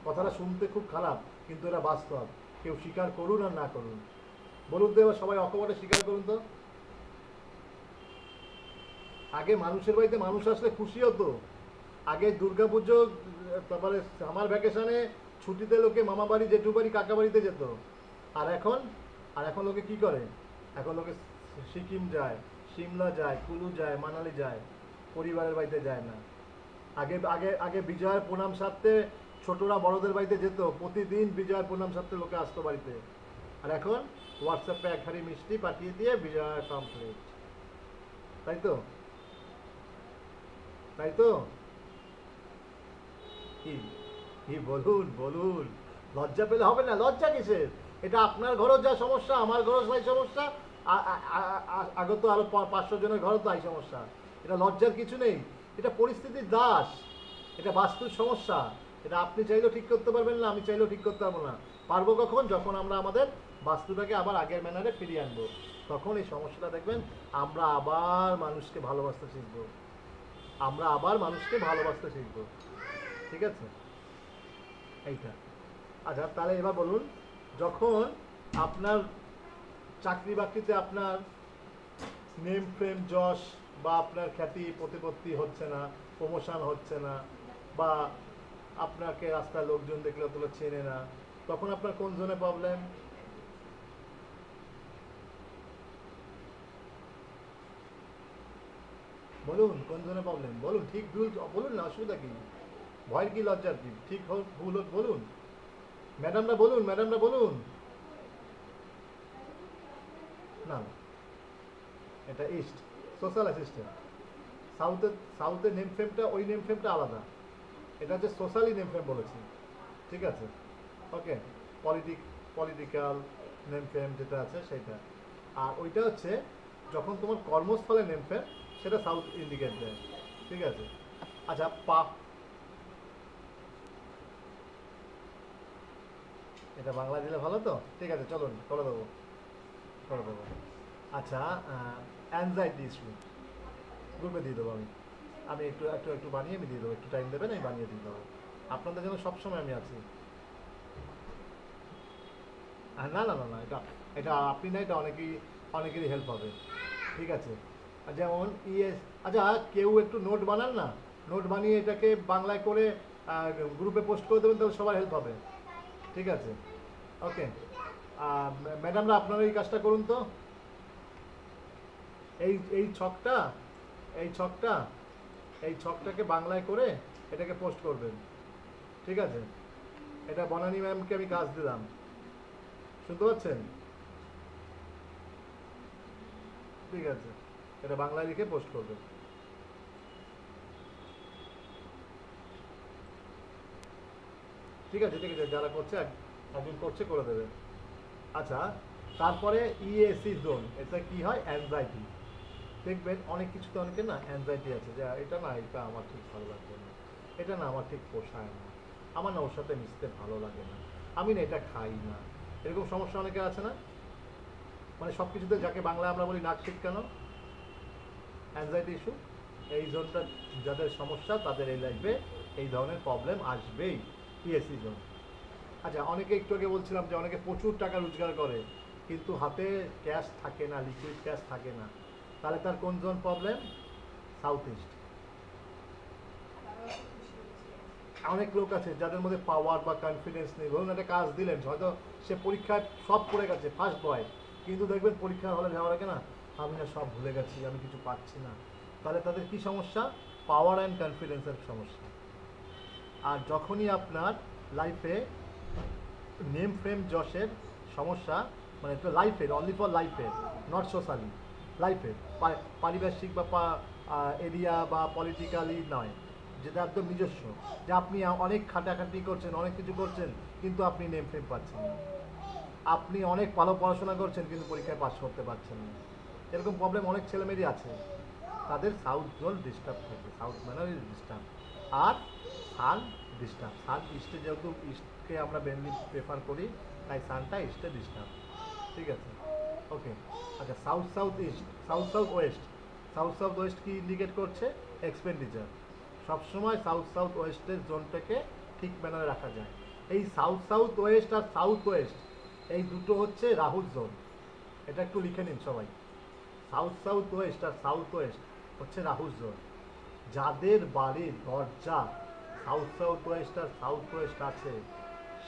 কথাটা শুনতে খুব খারাপ, কিন্তু এটা বাস্তব, কেউ স্বীকার করুন আর না করুন। বলুন তো এবার সবাই অকপটে স্বীকার করুন তো। আগে মানুষের বাড়িতে মানুষ আসলে খুশি হতো, আগে দুর্গাপুজো, তারপরে সামার ভ্যাকেশনে ছুটিতে লোকে মামা বাড়ি, জেঠু বাড়ি, কাকা বাড়িতে যেত। আর এখন, লোকে কি করে? এখন লোকে সিকিম যায়, সিমলা যায়, কুলু যায়, মানালি যায়, পরিবারের বাড়িতে যায় না। আগে আগে আগে বিজয়ের প্রণাম সারতে ছোটরা বড়দের বাড়িতে যেত, প্রতিদিন বিজয়ের প্রণাম সারতে লোকে আসতো বাড়িতে। আর এখন হোয়াটসঅ্যাপে এক হাঁড়ি মিষ্টি পাঠিয়ে দিয়ে বিজয় কমপ্লিট। তাই তো? তাই তো? কি কি বলুন বলুন, লজ্জা পেলে হবে না, লজ্জা কিসের? এটা আপনার ঘরও যা সমস্যা, আমার ঘরও তাই সমস্যা, আগত আরো 500 জনের ঘরও তাই সমস্যা। এটা লজ্জার কিছু নেই, এটা পরিস্থিতির দাস, এটা বাস্তুর সমস্যা। এটা আপনি চাইলেও ঠিক করতে পারবেন না, আমি চাইলেও ঠিক করতে পারবো না। পারবো কখন? যখন আমরা আমাদের বাস্তুটাকে আবার আগের ম্যানারে ফিরিয়ে আনবো, তখন এই সমস্যাটা দেখবেন আমরা আবার মানুষকে ভালোবাসতে শিখবো, ঠিক আছে? এইটা। আচ্ছা, তাহলে এবার বলুন, যখন আপনার চাকরি বাকরিতে আপনার নেম ফেম যশ বা আপনার খ্যাতি প্রতিপত্তি হচ্ছে না, প্রমোশন হচ্ছে না, বা আপনাকে রাস্তায় লোকজন দেখলে অতটা চেনে না, তখন আপনার কোন জোনে প্রবলেম? বলুন কোন জোনে প্রবলেম, বলুন, ঠিক ভুল বলুন না, অসুবিধা কি? ভয়ের কি, লজ্জার কি? ঠিক হোক ভুল হোক বলুন, ম্যাডামরা বলুন। না, এটা ইস্ট, সোশ্যাল অ্যাসিস্ট্যান্ট। সাউথের সাউথের নেম ফ্রেমটা, ওই নেম ফ্রেমটা আলাদা, এটা হচ্ছে সোশ্যালি নেম ফ্রেম বলেছি, ঠিক আছে? ওকে, পলিটিক্যাল নেম ফ্রেম যেটা আছে সেটা। আর ওইটা হচ্ছে যখন তোমার কর্মস্থলে নেম ফ্রেম, সেটা সাউথ ইন্ডিকেট দেয়, ঠিক আছে? আচ্ছা, এটা বাংলা দিলে ভালো তো, ঠিক আছে, চলুন করে দেবো। আচ্ছা, অ্যাংজাইটি ইস্যু, গ্রুপে দিয়ে দেবো আমি। আমি একটু একটু একটু বানিয়ে আমি দিয়ে দেবো, একটু টাইম দেবেন, আমি বানিয়ে দিয়ে দেবো। আপনাদের জন্য সবসময় আমি আছি। না না না না, এটা এটা আপনি না, এটা অনেকেরই হেল্প হবে। ঠিক আছে, আর যেমন আচ্ছা, কেউ একটু নোট বানান না, নোট বানিয়ে এটাকে বাংলায় করে গ্রুপে পোস্ট করে দেবেন, তাহলে সবার হেল্প হবে। ঠিক আছে, ওকে। ম্যাডামরা আপনারা এই কাজটা করুন তো। এই এই ছকটা এই ছকটা এই ছকটাকে বাংলায় করে এটাকে পোস্ট করবেন। ঠিক আছে, এটা বনানী ম্যামকে আমি কাজ দিলাম, শুনতে পাচ্ছেন? ঠিক আছে, এটা বাংলায় লিখে পোস্ট করবেন। ঠিক আছে, ঠিক আছে, যারা করছে একজন করছে, করে দেবে। আচ্ছা, তারপরে ইএসি জোন, এটা কি হয়? অ্যাংজাইটি। দেখবেন অনেক কিছুতে অনেকের না অ্যাংজাইটি আছে, যে এটা না, এটা আমার ঠিক ভালো লাগবে না, এটা না আমার ঠিক পোষায় না, আমার না ওর সাথে মিশতে ভালো লাগে না, আমি না এটা খাই না। এরকম সমস্যা অনেকের আছে না? মানে সব কিছুতে, যাকে বাংলায় আমরা বলি নাক শিটকানো, অ্যাংজাইটি ইস্যু। এই জোনটা যাদের সমস্যা, তাদের এই লাইফে এই ধরনের প্রবলেম আসবেই, ইএসি জোন। আচ্ছা, অনেকে একটু আগে বলছিলাম যে অনেকে প্রচুর টাকা রোজগার করে, কিন্তু হাতে ক্যাশ থাকে না, লিকুইড ক্যাশ থাকে না, তাহলে তার কোন জোন প্রবলেম? South east. অনেক লোক আছে যাদের মধ্যে পাওয়ার বা কনফিডেন্স নেই। ধরুন একটা কাজ দিলেন, হয়তো সে পরীক্ষায় সব পড়ে গেছে, ফার্স্ট বয়, কিন্তু দেখবেন পরীক্ষার হলে যাওয়ার আগে না, আমি না সব ভুলে গেছি, আমি কিছু পাচ্ছি না। তাহলে তাদের কি সমস্যা? পাওয়ার অ্যান্ড কনফিডেন্সের সমস্যা। আর যখনই আপনার লাইফে নেম ফ্রেম যশের সমস্যা, মানে এটা লাইফের, অনলি ফর লাইফের, নট সোশ্যালি, লাইফের, পারিপার্শ্বিক বা এরিয়া বা পলিটিক্যালি নয়, যেটা একদম নিজস্ব, যে আপনি অনেক খাটাখাটি করছেন, অনেক কিছু করছেন, কিন্তু আপনি নেম ফ্রেম পাচ্ছেন না, আপনি অনেক ভালো পড়াশোনা করছেন কিন্তু পরীক্ষায় পাস করতে পারছেন না, এরকম প্রবলেম অনেক ছেলেমেয়েরই আছে। তাদের সাউথ জোন ডিস্টার্ব থাকে, সাউথ ম্যানার ডিস্টার্ব। আর সান ডিস্টার্ব, সান ইস্টে, যেহেতু ইস্টকে আমরা মেনলি প্রেফার করি, তাই সানটা ইস্টে ডিস্টার্ব। ঠিক আছে, ওকে। আচ্ছা, south south east, south south West, south south West কি ইন্ডিকেট করছে? এক্সপেন্ডিচার। সবসময় সাউথ সাউথ ওয়েস্টের জোনটাকে ঠিক ম্যানারে রাখা যায়। এই সাউথ সাউথ ওয়েস্ট আর সাউথ ওয়েস্ট, এই দুটো হচ্ছে রাহুর জোন। এটা একটু লিখে নিন সবাই। সাউথ সাউথ ওয়েস্ট আর সাউথ ওয়েস্ট হচ্ছে রাহুর জোন। যাদের বাড়ির দরজা সাউথ সাউথ ওয়েস্ট আর সাউথ ওয়েস্ট আছে,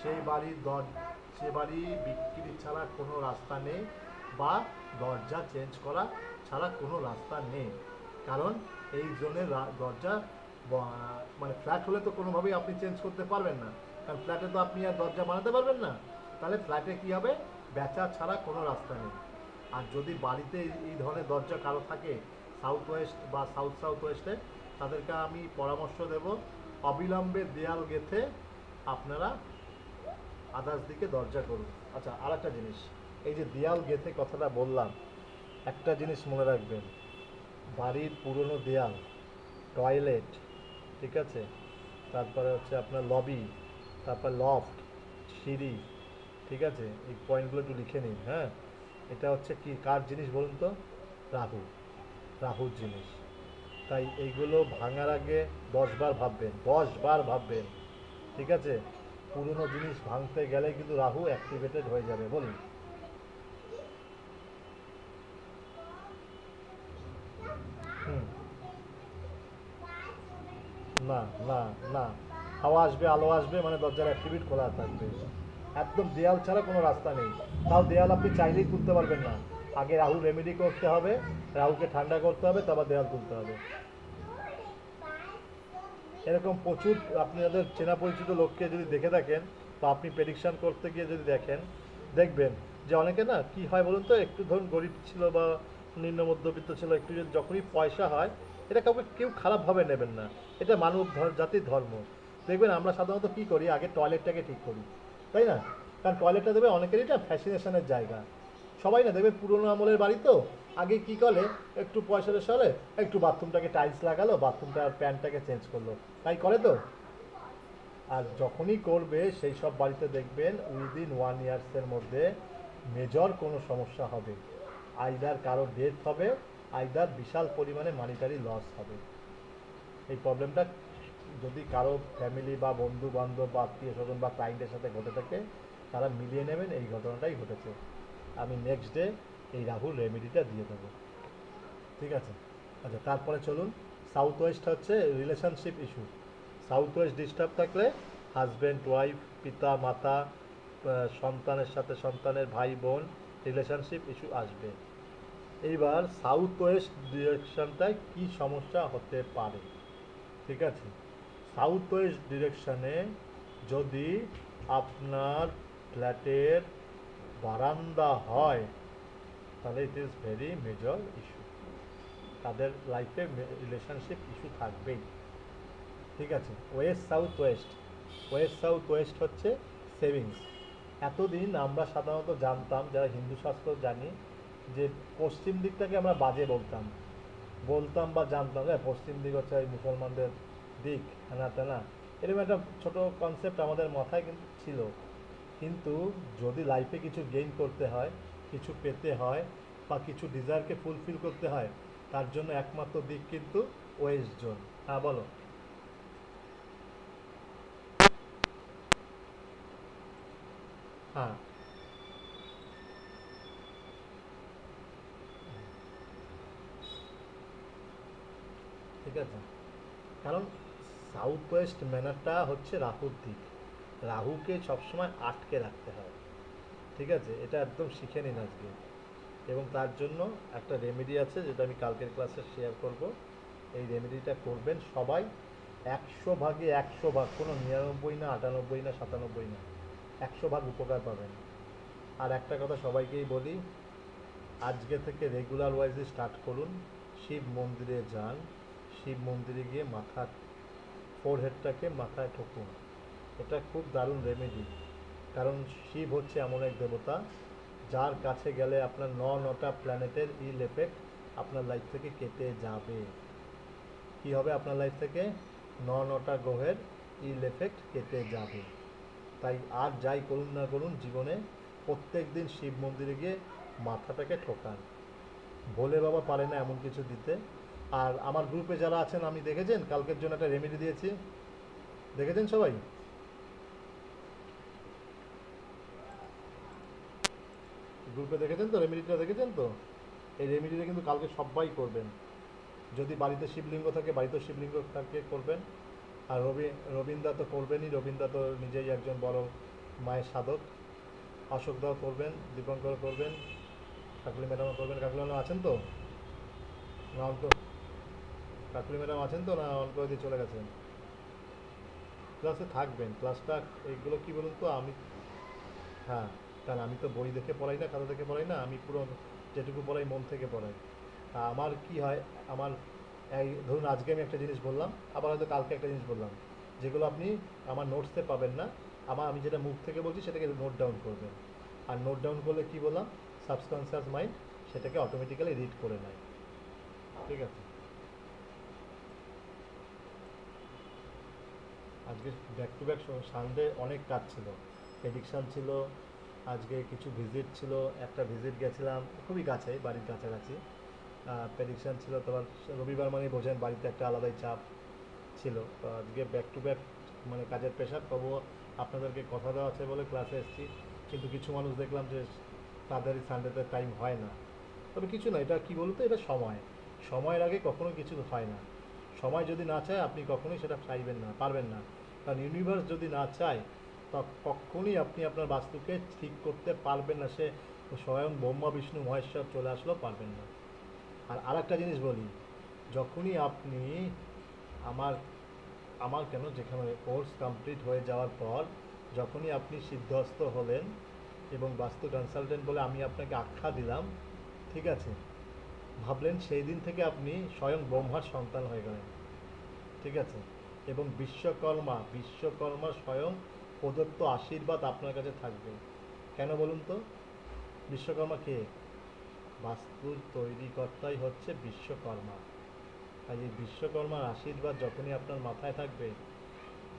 সেই বাড়ির সে বাড়ি বিক্রি ছাড়া কোনো রাস্তা নেই, বা দরজা চেঞ্জ করা ছাড়া কোনো রাস্তা নেই। কারণ এই জোনের দরজা, মানে ফ্ল্যাট হলে তো কোনোভাবেই আপনি চেঞ্জ করতে পারবেন না, কারণ ফ্ল্যাটে তো আপনি আর দরজা বানাতে পারবেন না। তাহলে ফ্ল্যাটে কী হবে? বেচা ছাড়া কোনো রাস্তা নেই। আর যদি বাড়িতে এই ধরনের দরজা কারো থাকে সাউথ ওয়েস্ট বা সাউথ সাউথ ওয়েস্টে, তাদেরকে আমি পরামর্শ দেব, অবিলম্বে দেয়াল গেঁথে আপনারা আদার্স দিকে দরজা করুন। আচ্ছা, আর একটা জিনিস, এই যে দেয়াল গেঁথে কথাটা বললাম, একটা জিনিস মনে রাখবেন, বাড়ির পুরনো দেয়াল, টয়লেট, ঠিক আছে, তারপরে হচ্ছে আপনার লবি, তারপর লফট, সিঁড়ি, ঠিক আছে, এই পয়েন্টগুলো একটু লিখে নিন, হ্যাঁ। এটা হচ্ছে কি, কার জিনিস বলুন তো? রাহু, রাহুর জিনিস। তাই এইগুলো ভাঙার আগে 10 বার ভাববেন, 10 বার ভাববেন। ঠিক আছে, পুরনো জিনিস ভাঙতে গেলে কিন্তু রাহু অ্যাক্টিভেটেড হয়ে যাবে, বলি। হুম। না না না, হাওয়া আসবে, আলো আসবে, মানে দরজার অ্যাক্টিভিট খোলা থাকবে। একদম দেয়াল ছাড়া কোনো রাস্তা নেই। তাও দেয়াল আপনি চাইলেই তুলতে পারবেন না, আগে রাহু রেমেডি করতে হবে, রাহুকে ঠান্ডা করতে হবে, তারপর দেয়াল তুলতে হবে। এরকম প্রচুর আপনাদের চেনা পরিচিত লোককে যদি দেখে থাকেন, বা আপনি প্রেডিকশান করতে গিয়ে যদি দেখেন, দেখবেন যে অনেকে না কি হয় বলুন তো, একটু ধরুন গরিব ছিল বা নিম্ন মধ্যবিত্ত ছিল, একটু যদি যখনই পয়সা হয়, এটা কাউকে কেউ খারাপভাবে নেবেন না, এটা মানব জাতির ধর্ম। দেখবেন আমরা সাধারণত কী করি, আগে টয়লেটটাকে ঠিক করি, তাই না? কারণ টয়লেটটা দেবে অনেকেরই না ফ্যাসিনেশনের জায়গা। সবাই না দেখবে পুরোনো আমলের বাড়ি তো, আগে কি করে, একটু পয়সা টয়সা হলে একটু বাথরুমটাকে টাইলস লাগালো, বাথরুমটার প্যান্টটাকে চেঞ্জ করলো, তাই করে তো। আর যখনই করবে সেই সব বাড়িতে দেখবেন উইদিন 1 ইয়ার্সের মধ্যে মেজর কোনো সমস্যা হবে, আইদার কারো ডেথ হবে, আইদার বিশাল পরিমাণে মানিটারি লস হবে। এই প্রবলেমটা যদি কারো ফ্যামিলি বা বন্ধু বান্ধব বা আত্মীয় স্বজন বা ক্লায়েন্টের সাথে ঘটে থাকে, তারা মিলিয়ে নেবেন এই ঘটনাটাই ঘটেছে। আমি নেক্সট ডে এই রাহুর রেমেডিটা দিয়ে দেবো। ঠিক আছে? আচ্ছা, তারপরে চলুন। সাউথ ওয়েস্ট হচ্ছে relationship issue. South West disturb থাকলে হাজব্যান্ড ওয়াইফ, পিতা মাতা, সন্তানের সাথে সন্তানের ভাই বোন, রিলেশনশিপ ইস্যু আসবে। এইবার সাউথ ওয়েস্ট ডিরেকশনটায় কী সমস্যা হতে পারে? ঠিক আছে, সাউথ ওয়েস্ট ডিরেকশনে যদি আপনার ফ্ল্যাটের বারান্দা হয়, তাহলে it is very major issue. তাদের লাইফে রিলেশনশিপ ইস্যু থাকবেই। ঠিক আছে, West south West, West south West হচ্ছে সেভিংস। এতদিন আমরা সাধারণত জানতাম, যারা হিন্দু শাস্ত্র জানি, যে পশ্চিম দিকটাকে আমরা বাজে বলতাম বলতাম বা জানতাম যে পশ্চিম দিক হচ্ছে এই মুসলমানদের দিক, হ্যানা তেনা, এরকম একটা ছোটো কনসেপ্ট আমাদের মাথায় কিন্তু ছিল। কিন্তু যদি লাইফে কিছু গেইন করতে হয়, কিছু পেতে হয়, বা কিছু ডিজায়ারকে ফুলফিল করতে হয়, তার জন্য একমাত্র দিক কিন্তু ওয়েস্ট জোন। হ্যাঁ বলো। হ্যাঁ, ঠিক আছে, কারণ সাউথ ওয়েস্ট ম্যানারটা হচ্ছে রাহুর দিক। রাহুকে সবসময় আটকে রাখতে হয়। ঠিক আছে, এটা একদম শিখে নিন আজকে। এবং তার জন্য একটা রেমেডি আছে, যেটা আমি কালকের ক্লাসে শেয়ার করব। এই রেমেডিটা করবেন সবাই, 100 ভাগে 100 ভাগ, কোনো 99 না 98 না 97 না, 100 ভাগ উপকার পাবেন। আর একটা কথা সবাইকেই বলি, আজকে থেকে রেগুলার ওয়াইজে স্টার্ট করুন। শিব মন্দিরে যান, শিব মন্দিরে গিয়ে ফোরহেডটাকে মাথায় ঠুকুন। এটা খুব দারুণ রেমেডি। কারণ শিব হচ্ছে এমন এক দেবতা, যার কাছে গেলে আপনার নটা প্ল্যানেটের ইল এফেক্ট আপনার লাইফ থেকে কেটে যাবে। কি হবে আপনার লাইফ থেকে? নটা গ্রহের ইল এফেক্ট কেটে যাবে। তাই আর যাই করুন না করুন জীবনে, প্রত্যেক দিন শিব মন্দিরে গিয়ে মাথাটাকে ঠোকান। ভোলে বাবা পারে না এমন কিছু দিতে। আর আমার গ্রুপে যারা আছেন, আমি দেখেছেন কালকের জন্য একটা রেমেডি দিয়েছি, দেখেছেন সবাই? গ্রুপে দেখেছেন তো রেমেডিটা? দেখেছেন তো? এই রেমেডিটা কিন্তু কালকে সবাই করবেন। যদি বাড়িতে শিবলিঙ্গ থাকে, বাড়িতে শিবলিঙ্গ থাকে করবেন। আর রবীন্দ্র তো করবেনই, রবীন্দ্র তো নিজেই একজন বড় মায়ের সাধক। অশোকদাও করবেন, দীপঙ্কর করবেন, কাকলি ম্যাডামও করবেন। কাকলি ম্যাডাম আছেন তো? না অন কাকলি ম্যাডাম আছেন তো, না অন করে দিয়ে চলে গেছেন? ক্লাসে থাকবেন, ক্লাসটা এইগুলো কি বলুন তো আমি, হ্যাঁ, কারণ আমি তো বই দেখে পড়াই না, খাতা দেখে পড়াই না, আমি পুরো যেটুকু পড়াই মন থেকে পড়াই। তা আমার কি হয়, আমার এই ধরুন আজকে আমি একটা জিনিস বললাম, আবার হয়তো কালকে একটা জিনিস বললাম, যেগুলো আপনি আমার নোটসে পাবেন না। আমি যেটা মুখ থেকে বলছি সেটাকে নোট ডাউন করবেন। আর নোট ডাউন করলে কি বললাম, সাবকনসিয়াস মাইন্ড সেটাকে অটোমেটিক্যালি রিড করে নেয়। ঠিক আছে, আজকে ব্যাক টু ব্যাক সানডে অনেক কাজ ছিল, প্রেডিকশান ছিল, আজকে কিছু ভিজিট ছিল। একটা ভিজিট গেছিলাম খুবই কাছে, বাড়ির কাছাকাছি। প্রেডিকশান ছিল, তোমার রবিবার মানে বোঝেন বাড়িতে একটা আলাদাই চাপ ছিল। তো আজকে ব্যাক টু ব্যাক মানে কাজের প্রেশার, তবুও আপনাদেরকে কথা দেওয়া আছে বলে ক্লাসে এসেছি। কিন্তু কিছু মানুষ দেখলাম যে তাদেরই সানডেতে টাইম হয় না। তবে কিছু না, এটা কি বলতো, এটা সময়, সময়ের আগে কখনো কিছু হয় না। সময় যদি না চায় আপনি কখনোই সেটা চাইবেন না, পারবেন না। কারণ ইউনিভার্স যদি না চায়, কখনই আপনি আপনার বাস্তুকে ঠিক করতে পারবেন না। সে স্বয়ং ব্রহ্মা বিষ্ণু মহেশ্বর চলে আসলেও পারবেন না। আর আরেকটা জিনিস বলি, যখনই আপনি আমার আমার কেন, যেখানে কোর্স কমপ্লিট হয়ে যাওয়ার পর যখনই আপনি সিদ্ধহস্ত হলেন এবং বাস্তু কনসালটেন্ট বলে আমি আপনাকে আখ্যা দিলাম, ঠিক আছে, ভাবলেন সেই দিন থেকে আপনি স্বয়ং ব্রহ্মার সন্তান হয়ে গেলেন। ঠিক আছে, এবং বিশ্বকর্মার স্বয়ং প্রদত্ত আশীর্বাদ আপনার কাছে থাকবে। কেন বলুন তো? বিশ্বকর্মা কে? বাস্তুর তৈরিকর্তাই হচ্ছে বিশ্বকর্মা। তাই এই বিশ্বকর্মার আশীর্বাদ যখনই আপনার মাথায় থাকবে,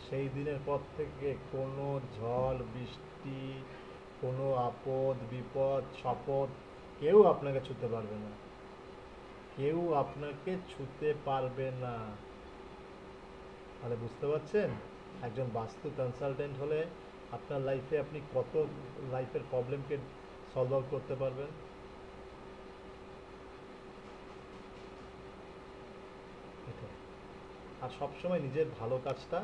সেই দিনের পর থেকে কোনো ঝড় বৃষ্টি, কোনো আপদ বিপদ শপথ কেউ আপনাকে ছুঁতে পারবে না। কেউ আপনাকে ছুতে পারবে না। তাহলে বুঝতে পারছেন, একজন বাস্তু কনসালটেন্ট হলে আপনার লাইফে আপনি কত লাইফের প্রবলেমকে সলভ আউট করতে পারবেন। এটাই। আর সবসময় নিজের ভালো কাজটা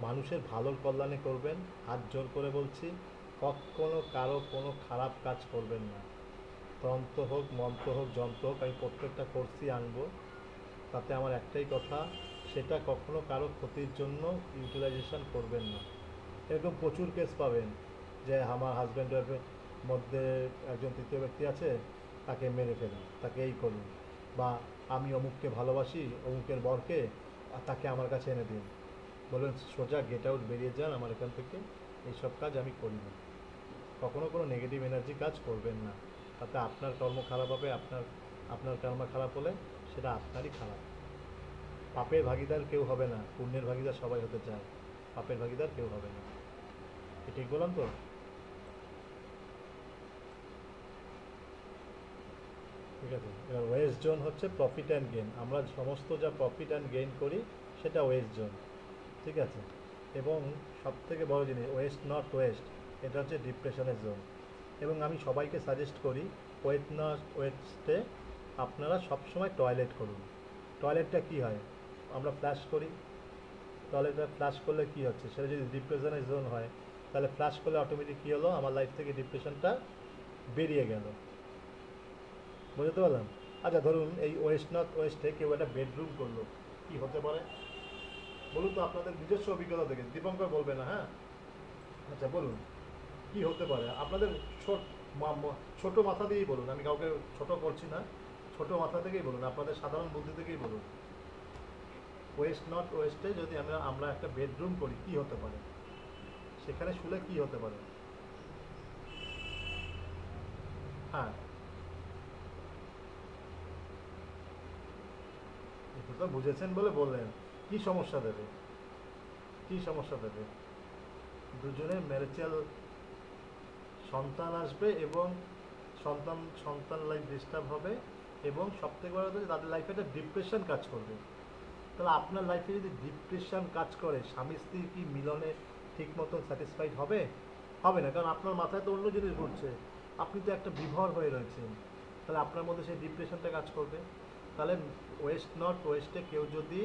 মানুষের ভালোর কল্যাণে করবেন। হাত জোর করে বলছি, কখনো কারো কোনো খারাপ কাজ করবেন না। তন্ত্র হোক, মন্ত্র হোক, যন্ত্র হোক, আমি প্রত্যেকটা কোর্সই আনবো। তাতে আমার একটাই কথা, সেটা কখনো কারো ক্ষতির জন্য ইউটিলাইজেশন করবেন না। এরকম প্রচুর কেস পাবেন যে আমার হাজব্যান্ড ওয়াইফের মধ্যে একজন তৃতীয় ব্যক্তি আছে, তাকে মেরে ফেলুন, তাকে এই করুন, বা আমি অমুককে ভালোবাসি, অমুকের বরকে, আর তাকে আমার কাছে এনে দিন। বলবেন সোজা গেট আউট, বেরিয়ে যান আমার এখান থেকে, এইসব কাজ আমি করি না। কখনো কোনো নেগেটিভ এনার্জি কাজ করবেন না। তাতে আপনার কর্ম খারাপ হবে, আপনার কর্ম খারাপ হলে সেটা আপনারই খারাপ। পাপের ভাগিদার কেউ হবে না, পুণ্যের ভাগিদার সবাই হতে চায়, পাপের ভাগিদার কেউ হবে না। কি ঠিক বললাম তো? ঠিক আছে। এবার ওয়েস্ট জোন হচ্ছে প্রফিট অ্যান্ড গেইন। আমরা সমস্ত যা প্রফিট অ্যান্ড গেইন করি সেটা ওয়েস্ট জোন। ঠিক আছে। এবং সবথেকে বড় জিনিস, ওয়েস্ট নর্থ ওয়েস্ট, এটা হচ্ছে ডিপ্রেশনের জোন। এবং আমি সবাইকে সাজেস্ট করি, ওয়েস্ট নর্থ ওয়েস্টে আপনারা সবসময় টয়লেট করুন। টয়লেটটা কী হয়, আমরা ফ্ল্যাশ করি, টয়লেটটা ফ্ল্যাশ করলে কী হচ্ছে, সেটা যদি ডিপ্রেশনের জোন হয়, তাহলে ফ্ল্যাশ করলে অটোমেটিক কী হলো, আমার লাইফ থেকে ডিপ্রেশনটা বেরিয়ে গেল। বুঝতে পারলাম। আচ্ছা ধরুন এই ওয়েস্ট নর্থ ওয়েস্টে কেউ একটা বেডরুম করলো, কি হতে পারে বলুন তো আপনাদের নিজস্ব অভিজ্ঞতা থেকে, দীপঙ্কর বলবে না, হ্যাঁ? আচ্ছা বলুন, কি হতে পারে আপনাদের? ছোট মাথা দিয়েই বলুন, আমি কাউকে ছোট করছি না, ছোট মাথা থেকেই বলুন, আপনাদের সাধারণ বুদ্ধি থেকেই বলুন। ওয়েস্ট নর্থ ওয়েস্টে যদি আমরা একটা বেডরুম করি, কি হতে পারে? সেখানে শুলে কি হতে পারে? হ্যাঁ, একটু তো বুঝেছেন বলে বললেন। কি সমস্যা দেবে? কি সমস্যা দেবে? দুজনের ম্যারিটাল সন্তান আসবে, এবং সন্তান লাইফ ডিস্টার্ব হবে, এবং সবথেকে বড় কথা, তাদের লাইফে একটা ডিপ্রেশন কাজ করবে। তাহলে আপনার লাইফে যদি ডিপ্রেশন কাজ করে, স্বামী স্ত্রী কি মিলনে ঠিক মতন স্যাটিসফাইড হবে? হবে না, কারণ আপনার মাথায় তো অন্য জিনিস ঘুরছে, আপনি তো একটা বিভোর হয়ে রয়েছেন। তাহলে আপনার মধ্যে সেই ডিপ্রেশনটা কাজ করবে। তাহলে ওয়েস্ট নর্থ ওয়েস্টে কেউ যদি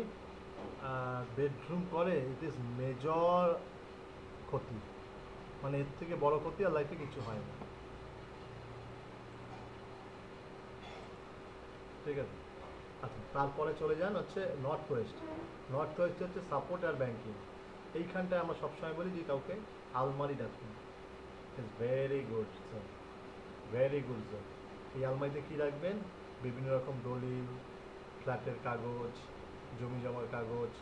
বেডরুম করে, ইট ইজ মেজর ক্ষতি, মানে এর থেকে বড় ক্ষতি আর লাইফে কিছু হয় না। ঠিক আছে। আচ্ছা, তারপরে চলে যান হচ্ছে নর্থ ওয়েস্ট। নর্থ ওয়েস্ট হচ্ছে সাপোর্ট আর ব্যাংকিং। এইখানটায় আমরা সবসময় বলি যে কাউকে আলমারি রাখুন। It's very good sir, very good sir. এই আলমারিতে কী রাখবেন? বিভিন্ন রকম দলিল, ফ্ল্যাটের কাগজ, জমি জমার কাগজ,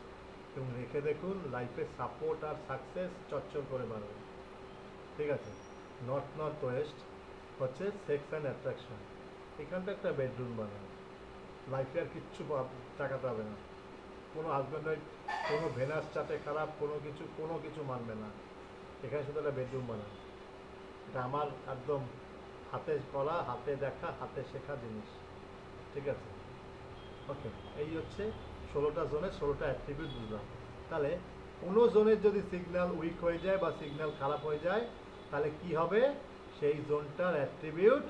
এবং রেখে দেখুন লাইফে সাপোর্ট আর সাকসেস চচ্চর করে বাড়বে। ঠিক আছে। নর্থ ওয়েস্ট হচ্ছে সেক্স অ্যান্ড অ্যাট্রাকশন। এখানটা একটা বেডরুম বানান, লাইফে আর কিচ্ছু টাকাতে হবে না। কোনো হাজব্যান্ড ওয়াইফ কোনো ভেনাস চাটে খারাপ, কোনো কিছু মানবে না। এখানে শুধু একটা বেডরুম বানান। এটা আমার একদম হাতে করা, হাতে দেখা, হাতে শেখা জিনিস। ঠিক আছে। ওকে। এই হচ্ছে 16টা জোনের 16টা অ্যাট্রিবিউট বুঝলাম। তাহলে কোনো জোনের যদি সিগন্যাল উইক হয়ে যায় বা সিগন্যাল খারাপ হয়ে যায়, তাহলে কি হবে? সেই জোনটার অ্যাট্রিবিউট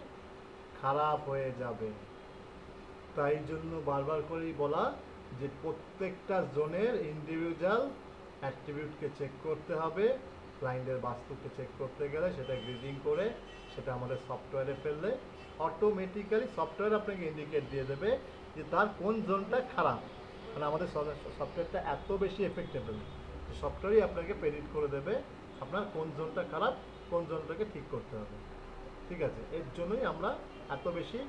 খারাপ হয়ে যাবে। তাই জন্য বারবার করেই বলা যে প্রত্যেকটা জোনের ইন্ডিভিজুয়াল অ্যাট্রিবিউটকে চেক করতে হবে। ক্লায়েন্টের বাস্তুকে চেক করতে গেলে সেটা গ্রিডিং করে সেটা আমাদের সফটওয়্যারে ফেললে অটোমেটিক্যালি সফটওয়্যার আপনাকে ইন্ডিকেট দিয়ে দেবে যে তার কোন জোনটা খারাপ। মানে আমাদের সফটওয়্যারটা এত বেশি এফেক্টেবল, সফটওয়্যারই আপনাকে প্রেডিক্ট করে দেবে আপনার কোন জোনটা খারাপ, কোন জোনটাকে ঠিক করতে হবে। ঠিক আছে। এর জন্যই আমরা এত বেশি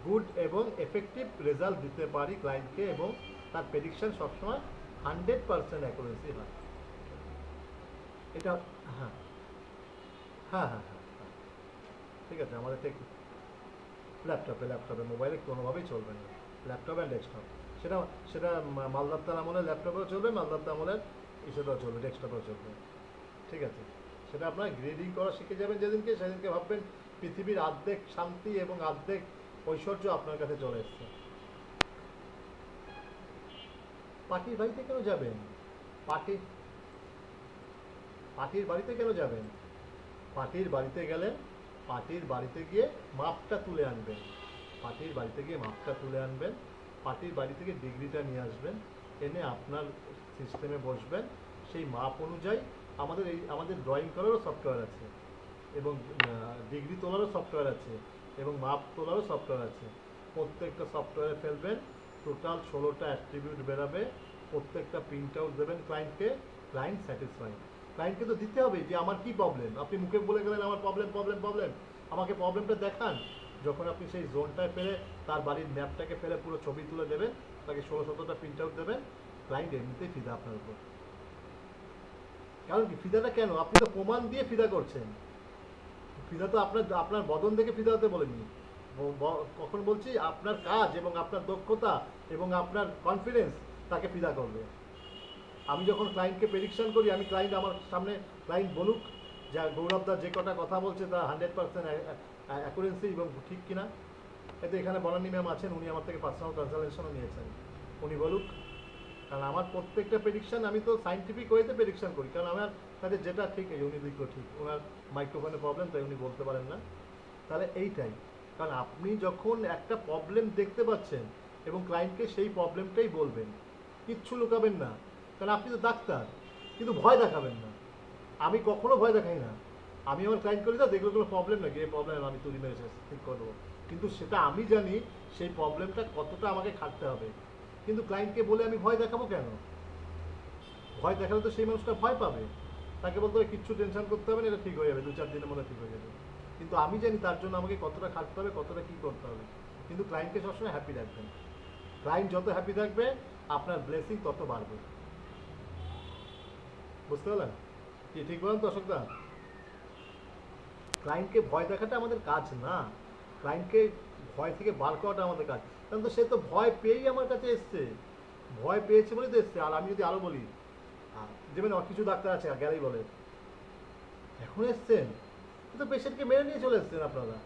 গুড এবং এফেক্টিভ রেজাল্ট দিতে পারি ক্লায়েন্টকে, এবং তার প্রেডিকশন সবসময় 100% অ্যাকুরেসি হয়। এটা হ্যাঁ, হ্যাঁ, হ্যাঁ, হ্যাঁ, হ্যাঁ। ঠিক আছে। আমাদের ল্যাপটপে মোবাইলে কোনোভাবেই চলবে না। ল্যাপটপ অ্যান্ড ডেস্কটপ, সেটা সেটা মালদার আমলের ল্যাপটপেও চলবে, মালদার আমলের ইসেটাও চলবে, ডেস্কটপেও চলবে। ঠিক আছে। সেটা আপনার গ্রেডিং করা শিখে যাবেন যেদিনকে, সেদিনকে ভাববেন পৃথিবীর অর্ধেক শান্তি এবং অর্ধেক ঐশ্বর্য আপনার কাছে চলে এসছে। পার্টির বাড়িতে কেন যাবেন? পার্টি পার্টির বাড়িতে কেন যাবেন? পার্টির বাড়িতে গেলেন, পার্টির বাড়িতে গিয়ে মাপটা তুলে আনবেন। পার্টির বাড়িতে গিয়ে মাপটা তুলে আনবেন, পার্টির বাড়ি থেকে ডিগ্রিটা নিয়ে আসবেন, এনে আপনার সিস্টেমে বসবেন। সেই মাপ অনুযায়ী আমাদের ড্রয়িং করারও সফটওয়্যার আছে, এবং ডিগ্রি তোলারও সফটওয়্যার আছে, এবং মাপ তোলারও সফটওয়্যার আছে। প্রত্যেকটা সফটওয়্যারে ফেলবেন, টোটাল 16টা অ্যাট্রিবিউট বেরাবে। প্রত্যেকটা প্রিন্ট আউট দেবেন ক্লায়েন্টকে, ক্লায়েন্ট স্যাটিসফাইড। ক্লায়েন্টকে তো দিতে হবে যে আমার কি প্রবলেম। আপনি মুখে বলে গেলেন আমার প্রবলেম প্রবলেম প্রবলেম, আমাকে প্রবলেমটা দেখান। যখন আপনি সেই জোনটায় ফেলে তার বাড়ির ম্যাপটাকে ফেলে পুরো ছবি তুলে দেবেন, তাকে 16-17টা প্রিন্ট আউট দেবেন, ক্লায়েন্ট এমনিতেই ফিদা আপনার উপর। কারণ কি ফিদাটা কেন? আপনি তো প্রমাণ দিয়ে ফিদা করছেন। ফিদা তো আপনার বদন দেখে ফিদা হতে বলেনি। কখন বলছি আপনার কাজ এবং আপনার দক্ষতা এবং আপনার কনফিডেন্স তাকে ফিদা করবে। আমি যখন ক্লায়েন্টকে প্রেডিকশন করি, আমি ক্লায়েন্ট আমার সামনে ক্লায়েন্ট বলুক যা গৌরবদা যে কটা কথা বলছে তা 100% অ্যাকুরেন্সি এবং ঠিক কিনা। এতে এখানে বনানী ম্যাম আছেন, উনি আমার থেকে পার্সোনাল কনসালটেশনও নিয়েছেন, উনি বলুক। কারণ আমার প্রত্যেকটা প্রেডিকশন আমি তো সাইন্টিফিক ওয়েতে প্রেডিকশন করি, কারণ আমার কাছে যেটা ঠিক উনি দিকও ঠিক। ওনার মাইক্রোফোনে প্রবলেম, তাই উনি বলতে পারেন না। তাহলে এইটাই, কারণ আপনি যখন একটা প্রবলেম দেখতে পাচ্ছেন এবং ক্লায়েন্টকে সেই প্রবলেমটাই বলবেন, কিচ্ছু লুকাবেন না। কারণ আপনি তো ডাক্তার, কিন্তু ভয় দেখাবেন না। আমি কখনো ভয় দেখাই না। আমি আমার ক্লায়েন্ট করি, না দেখলো কোনো প্রবলেম নাকি, এই প্রবলেম আমি তুলি মেরে ঠিক করে দেবো। কিন্তু সেটা আমি জানি সেই প্রবলেমটা কতটা আমাকে খাটতে হবে। কিন্তু ক্লায়েন্টকে বলে আমি ভয় দেখাবো কেন? ভয় দেখালে তো সেই মানুষটা ভয় পাবে। তাকে বলতে হবে কিচ্ছু টেনশন করতে হবে না, এটা ঠিক হয়ে যাবে, 2-4 দিনের মধ্যে ঠিক হয়ে যাবে। কিন্তু আমি জানি তার জন্য আমাকে কতটা খাটতে হবে, কতটা কী করতে হবে। কিন্তু ক্লায়েন্টকে সবসময় হ্যাপি রাখবেন। ক্লায়েন্ট যত হ্যাপি থাকবে আপনার ব্লেসিং তত বাড়বে। বুঝতে পারলেন কি? ঠিক বলেন তো অশোকদা? ক্লায়েন্টকে ভয় দেখাটা আমাদের কাজ না, ক্লায়েন্টকে ভয় থেকে বার করাটা আমাদের কাজ। কারণ তো সে তো ভয় পেয়েই আমার কাছে এসছে, ভয় পেয়েছে বলেই তো এসছে। আর আমি যদি আরও বলি, যেমন কিছু ডাক্তার আছে গেলেই বলে এখন এসছেন, কিন্তু পেশেন্টকে মেরে নিয়ে চলে এসছেন আপনারা,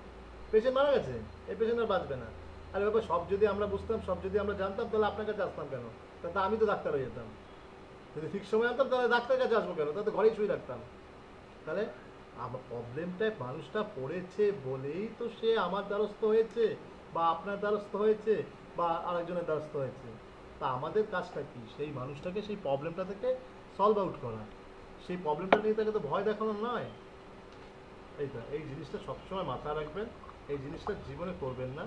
পেশেন্ট মারা গেছে, এই পেশেন্ট আর বাঁচবে না। আরে বাবা, সব যদি আমরা বুঝতাম, সব যদি আমরা জানতাম, তাহলে আপনার কাছে আসতাম কেন? তাহলে আমি তো ডাক্তার হয়ে যেতাম। যদি ঠিক সময় আনতাম তাহলে ডাক্তার কাছে আসবো কেন? তাহলে তো ঘরেই শুয়ে রাখতাম। তাহলে আমার প্রবলেমটায় মানুষটা পড়েছে বলেই তো সে আমার দ্বারস্থ হয়েছে, বা আপনার দ্বারস্থ হয়েছে, বা আরেকজনের দ্বারস্থ হয়েছে। তা আমাদের কাজটা কি? সেই মানুষটাকে সেই প্রবলেমটা থেকে সলভ আউট করা। সেই প্রবলেমটা নিয়ে তাকে তো ভয় দেখানো নয়। এইটা, এই জিনিসটা সবসময় মাথায় রাখবেন। এই জিনিসটা জীবনে করবেন না।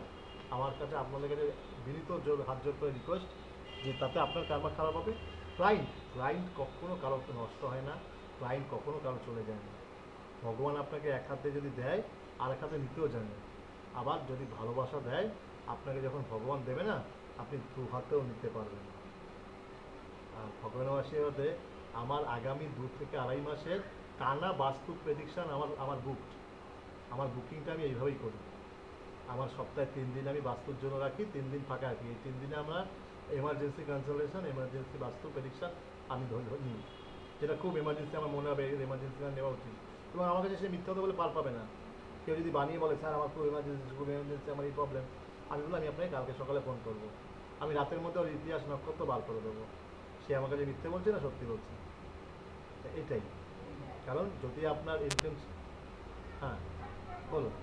আমার কাছে আপনাদের কাছে বিনীত হাত জোর করে রিকোয়েস্ট যে তাতে আপনার কারবার খারাপ হবে। ক্লায়েন্ট কখনো কারো নষ্ট হয় না, ক্লায়েন্ট কখনো কারো চলে যায় না। ভগবান আপনাকে এক হাতে যদি দেয়, আর এক হাতে নিতেও জানে। আবার যদি ভালোবাসা দেয়, আপনাকে যখন ভগবান দেবে না, আপনি দু হাতেও নিতে পারবেন। আর ভগবানের আশীর্বাদে আমার আগামী 2 থেকে 2.5 মাসের টানা বাস্তু প্রেডিকশান আমার আমার বুকিংটা আমি এইভাবেই করি। আমার সপ্তাহে 3 দিন আমি বাস্তুর জন্য রাখি, 3 দিন ফাঁকা রাখি। এই 3 দিনে আমরা এমার্জেন্সি কনসালটেশন, এমার্জেন্সি বাস্তু প্রেডিকশান আমি নিই। যেটা খুব এমার্জেন্সি আমার মনে হবে এমার্জেন্সি নেওয়া উচিত। এবং আমার কাছে সে মিথ্যা কথা বলে পার পাবে না। কেউ যদি বানিয়ে বলে স্যার আমার খুব এমার্জেন্সি আমার এই প্রবলেম, আমি বললাম আমি আপনাকে কালকে সকালে ফোন করবো। আমি রাতের মধ্যে ওর ইতিহাস নক্ষত্র বার করে দেবো সে আমার কাছে মিথ্যে বলছে না সত্যি বলছে। এটাই কারণ। যদি আপনার ইনটেন্স, হ্যাঁ বলুন।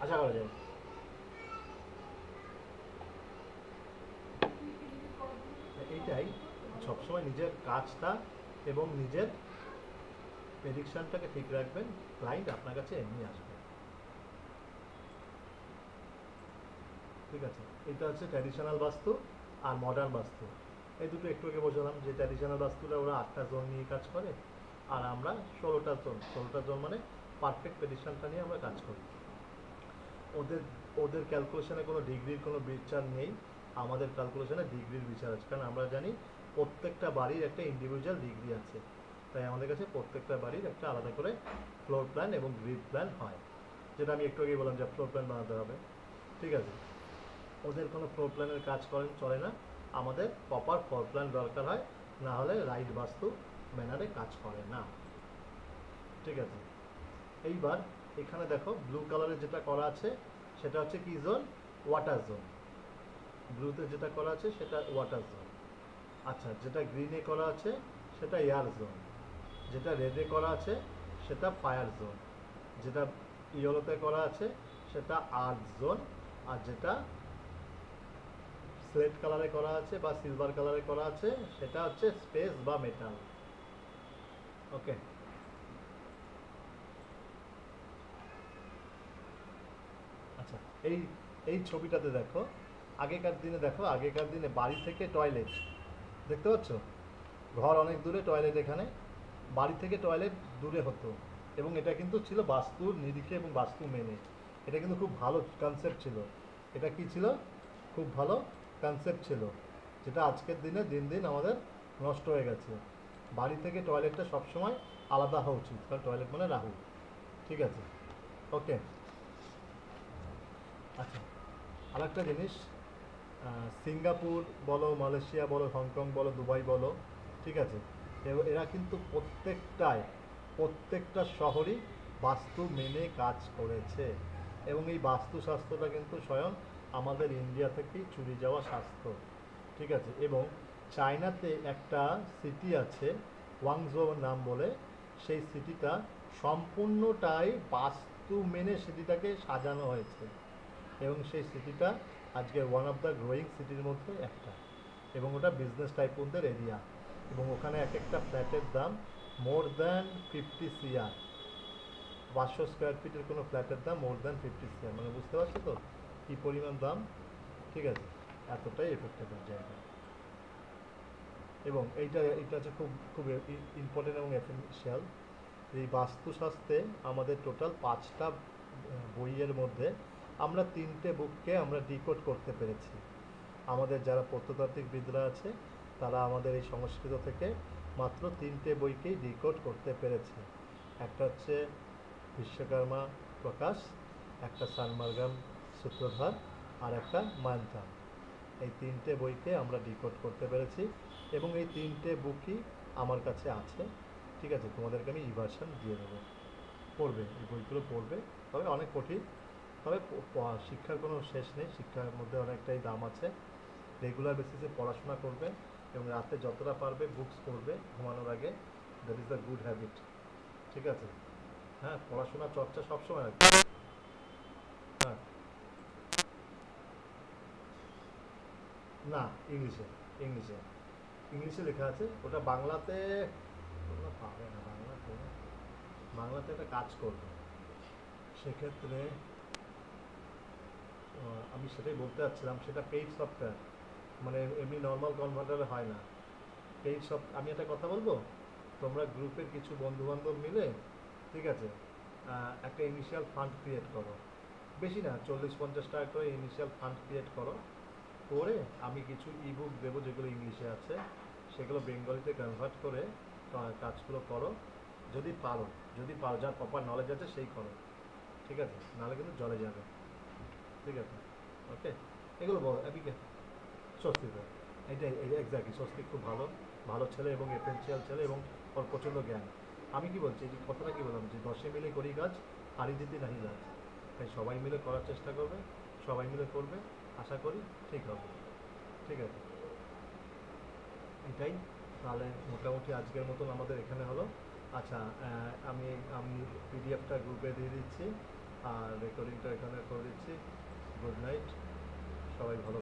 আশা করা যায়। এইটাই, সবসময় নিজের কাজটা এবং নিজের প্রেডিকশানটাকে ঠিক রাখবেন, ক্লায়েন্ট আপনার কাছে এমনি আসবে। ঠিক আছে, এটা হচ্ছে ট্র্যাডিশনাল বাস্তু আর মডার্ন বাস্তু। এই দুটো একটু আগে বোঝালাম যে ট্র্যাডিশনাল বাস্তুটা ওরা 8টা জোন নিয়ে কাজ করে, আর আমরা 16টা জোন মানে পারফেক্ট প্রেডিকশানটা নিয়ে আমরা কাজ করি। ওদের ওদের ক্যালকুলেশনে কোনো ডিগ্রির কোনো বিচার নেই, আমাদের ক্যালকুলেশনে ডিগ্রির বিচার আছে। কারণ আমরা জানি প্রত্যেকটা বাড়ির একটা ইন্ডিভিজুয়াল ডিগ্রি আছে, তাই আমাদের কাছে প্রত্যেকটা বাড়ির একটা আলাদা করে ফ্লোর প্ল্যান এবং গ্রিড প্ল্যান হয়, যেটা আমি একটু আগেই বললাম যে ফ্লোর প্ল্যান বানাতে হবে। ঠিক আছে, ওদের কোনো ফ্লোর প্ল্যানের কাজ চলে না, আমাদের প্রপার ফ্লোর প্ল্যান দরকার হয়, না হলে রাইট বাস্তু ম্যানারে কাজ করে না। ঠিক আছে, এইবার এখানে দেখো ব্লু কালারের যেটা করা আছে সেটা হচ্ছে কি জোন? Water zone. ব্লুতে যেটা করা আছে সেটা ওয়াটার জোন। আচ্ছা, যেটা গ্রিনে করা আছে সেটা এয়ার জোন, যেটা রেডে করা আছে সেটা ফায়ার জোন, যেটা ইয়েলোতে করা আছে সেটা আর্থ জোন, আর যেটা স্লেট কালারে করা আছে বা সিলভার কালারে করা আছে সেটা হচ্ছে স্পেস বা মেটাল। ওকে, আচ্ছা, এই এই ছবিটাতে দেখো, আগেকার দিনে বাড়ি থেকে টয়লেট, দেখতে পাচ্ছ? ঘর অনেক দূরে, টয়লেট এখানে। বাড়ি থেকে টয়লেট দূরে হতো, এবং এটা কিন্তু ছিল বাস্তুর নিরিখে এবং বাস্তু মেনে। এটা কিন্তু খুব ভালো কনসেপ্ট ছিল। এটা কি ছিল? খুব ভালো কনসেপ্ট ছিল, যেটা আজকের দিনে দিন দিন আমাদের নষ্ট হয়ে গেছে। বাড়ি থেকে টয়লেটটা সবসময় আলাদা হওয়া উচিত, কারণ টয়লেট মানে রাহু। ঠিক আছে, ওকে। আচ্ছা, আরেকটা জিনিস, সিঙ্গাপুর বলো, মালয়েশিয়া বলো, হংকং বলো, দুবাই বলো, ঠিক আছে, এরা কিন্তু প্রত্যেকটা শহরই বাস্তু মেনে কাজ করেছে, এবং এই বাস্তুশাস্ত্রটা কিন্তু স্বয়ং আমাদের ইন্ডিয়া থেকেই চুরি যাওয়া শাস্ত্র। ঠিক আছে, এবং চায়নাতে একটা সিটি আছে ওয়াংজো নাম বলে, সেই সিটিটা সম্পূর্ণটাই বাস্তু মেনে সিটিটাকে সাজানো হয়েছে, এবং সেই সিটিটা আজকে ওয়ান অফ দ্য গ্রোয়িং সিটির মধ্যে একটা, এবং ওটা বিজনেস টাইপুনদের এরিয়া, এবং ওখানে এক একটা ফ্ল্যাটের দাম মোর দ্যান 50 CR। 500 স্কোয়ার ফিটের কোনো ফ্ল্যাটের দাম মোর দ্যান 50 CR, মানে বুঝতে পারছো তো কী পরিমাণ দাম। ঠিক আছে, এতটাই এফেক্টেবল জায়গা। এবং এইটা হচ্ছে খুব খুব ইম্পর্টেন্ট এবং এসেনশিয়াল। এই বাস্তুশাস্ত্রে আমাদের টোটাল 5টা বইয়ের মধ্যে আমরা 3টে বুককে আমরা ডিকোড করতে পেরেছি। আমাদের যারা প্রত্নতাত্ত্বিকবিদরা আছে তারা আমাদের এই সংস্কৃত থেকে মাত্র 3টে বইকেই ডিকোড করতে পেরেছে। একটা হচ্ছে বিশ্বকর্মা প্রকাশ, একটা সানমার্গাম সূত্রধর, আর একটা মান্থা। এই 3টে বইকে আমরা ডিকোড করতে পেরেছি, এবং এই 3টে বুকই আমার কাছে আছে। ঠিক আছে, তোমাদেরকে আমি ভার্সন দিয়ে দেবো, পড়বে, এই বইগুলো পড়বে। তবে অনেক কঠিন, তবে শিক্ষার কোনো শেষ নেই, শিক্ষার মধ্যে অনেকটাই দাম আছে। রেগুলার বেসিসে পড়াশোনা করবে, এবং রাতে যতটা পারবে বুকস পড়বে ঘুমানোর আগে। That is the good habit. ঠিক আছে, হ্যাঁ, পড়াশোনা চর্চা সবসময় রাখবে। হ্যাঁ, না, ইংলিশে, ইংলিশে, ইংলিশে লেখা আছে। ওটা বাংলাতে তোমরা পাবে না। বাংলাতে একটা কাজ করবে, সেক্ষেত্রে আমি সেটাই বলতে চাচ্ছিলাম, সেটা পেইড সফটওয়্যার, মানে এমনি নর্মাল কনভার্টারে হয় না। আমি একটা কথা বলবো, তোমরা গ্রুপের কিছু বন্ধুবান্ধব মিলে, ঠিক আছে, একটা ইনিশিয়াল ফান্ড ক্রিয়েট করো। বেশি না, 40-50 টাকা করে ইনিশিয়াল ফান্ড ক্রিয়েট করো। করে আমি কিছু ইবুক দেবো যেগুলো ইংলিশে আছে, সেগুলো বেঙ্গলিতে কনভার্ট করে কাজগুলো করো। যদি পারো, যার প্রপার নলেজ আছে সেই করো। ঠিক আছে, নাহলে কিন্তু জলে যাবে। ঠিক আছে, ওকে। এগুলো বল অ্যাপিকে স্বস্তিক, এইটাই এক্স্যাক্টলি। স্বস্তিক খুব ভালো ভালো ছেলে এবং এসেনশিয়াল ছেলে, এবং ওর প্রচণ্ড জ্ঞান। আমি কি বলছি, এই কথাটা কি বললাম, যে 10 মিলে করি কাজ, হারি জিতি নাহি লাজ। তাই সবাই মিলে করার চেষ্টা করবে, সবাই মিলে করবে, আশা করি ঠিক হবে। ঠিক আছে, এটাই। তাহলে মোটামুটি আজকের মতন আমাদের এখানে হলো। আচ্ছা, আমি আমি পিডিএফটা গ্রুপে দিয়ে দিচ্ছি, আর রেকর্ডিংটা এখানে করে দিচ্ছি। গুড নাইট, সবাই ভালো।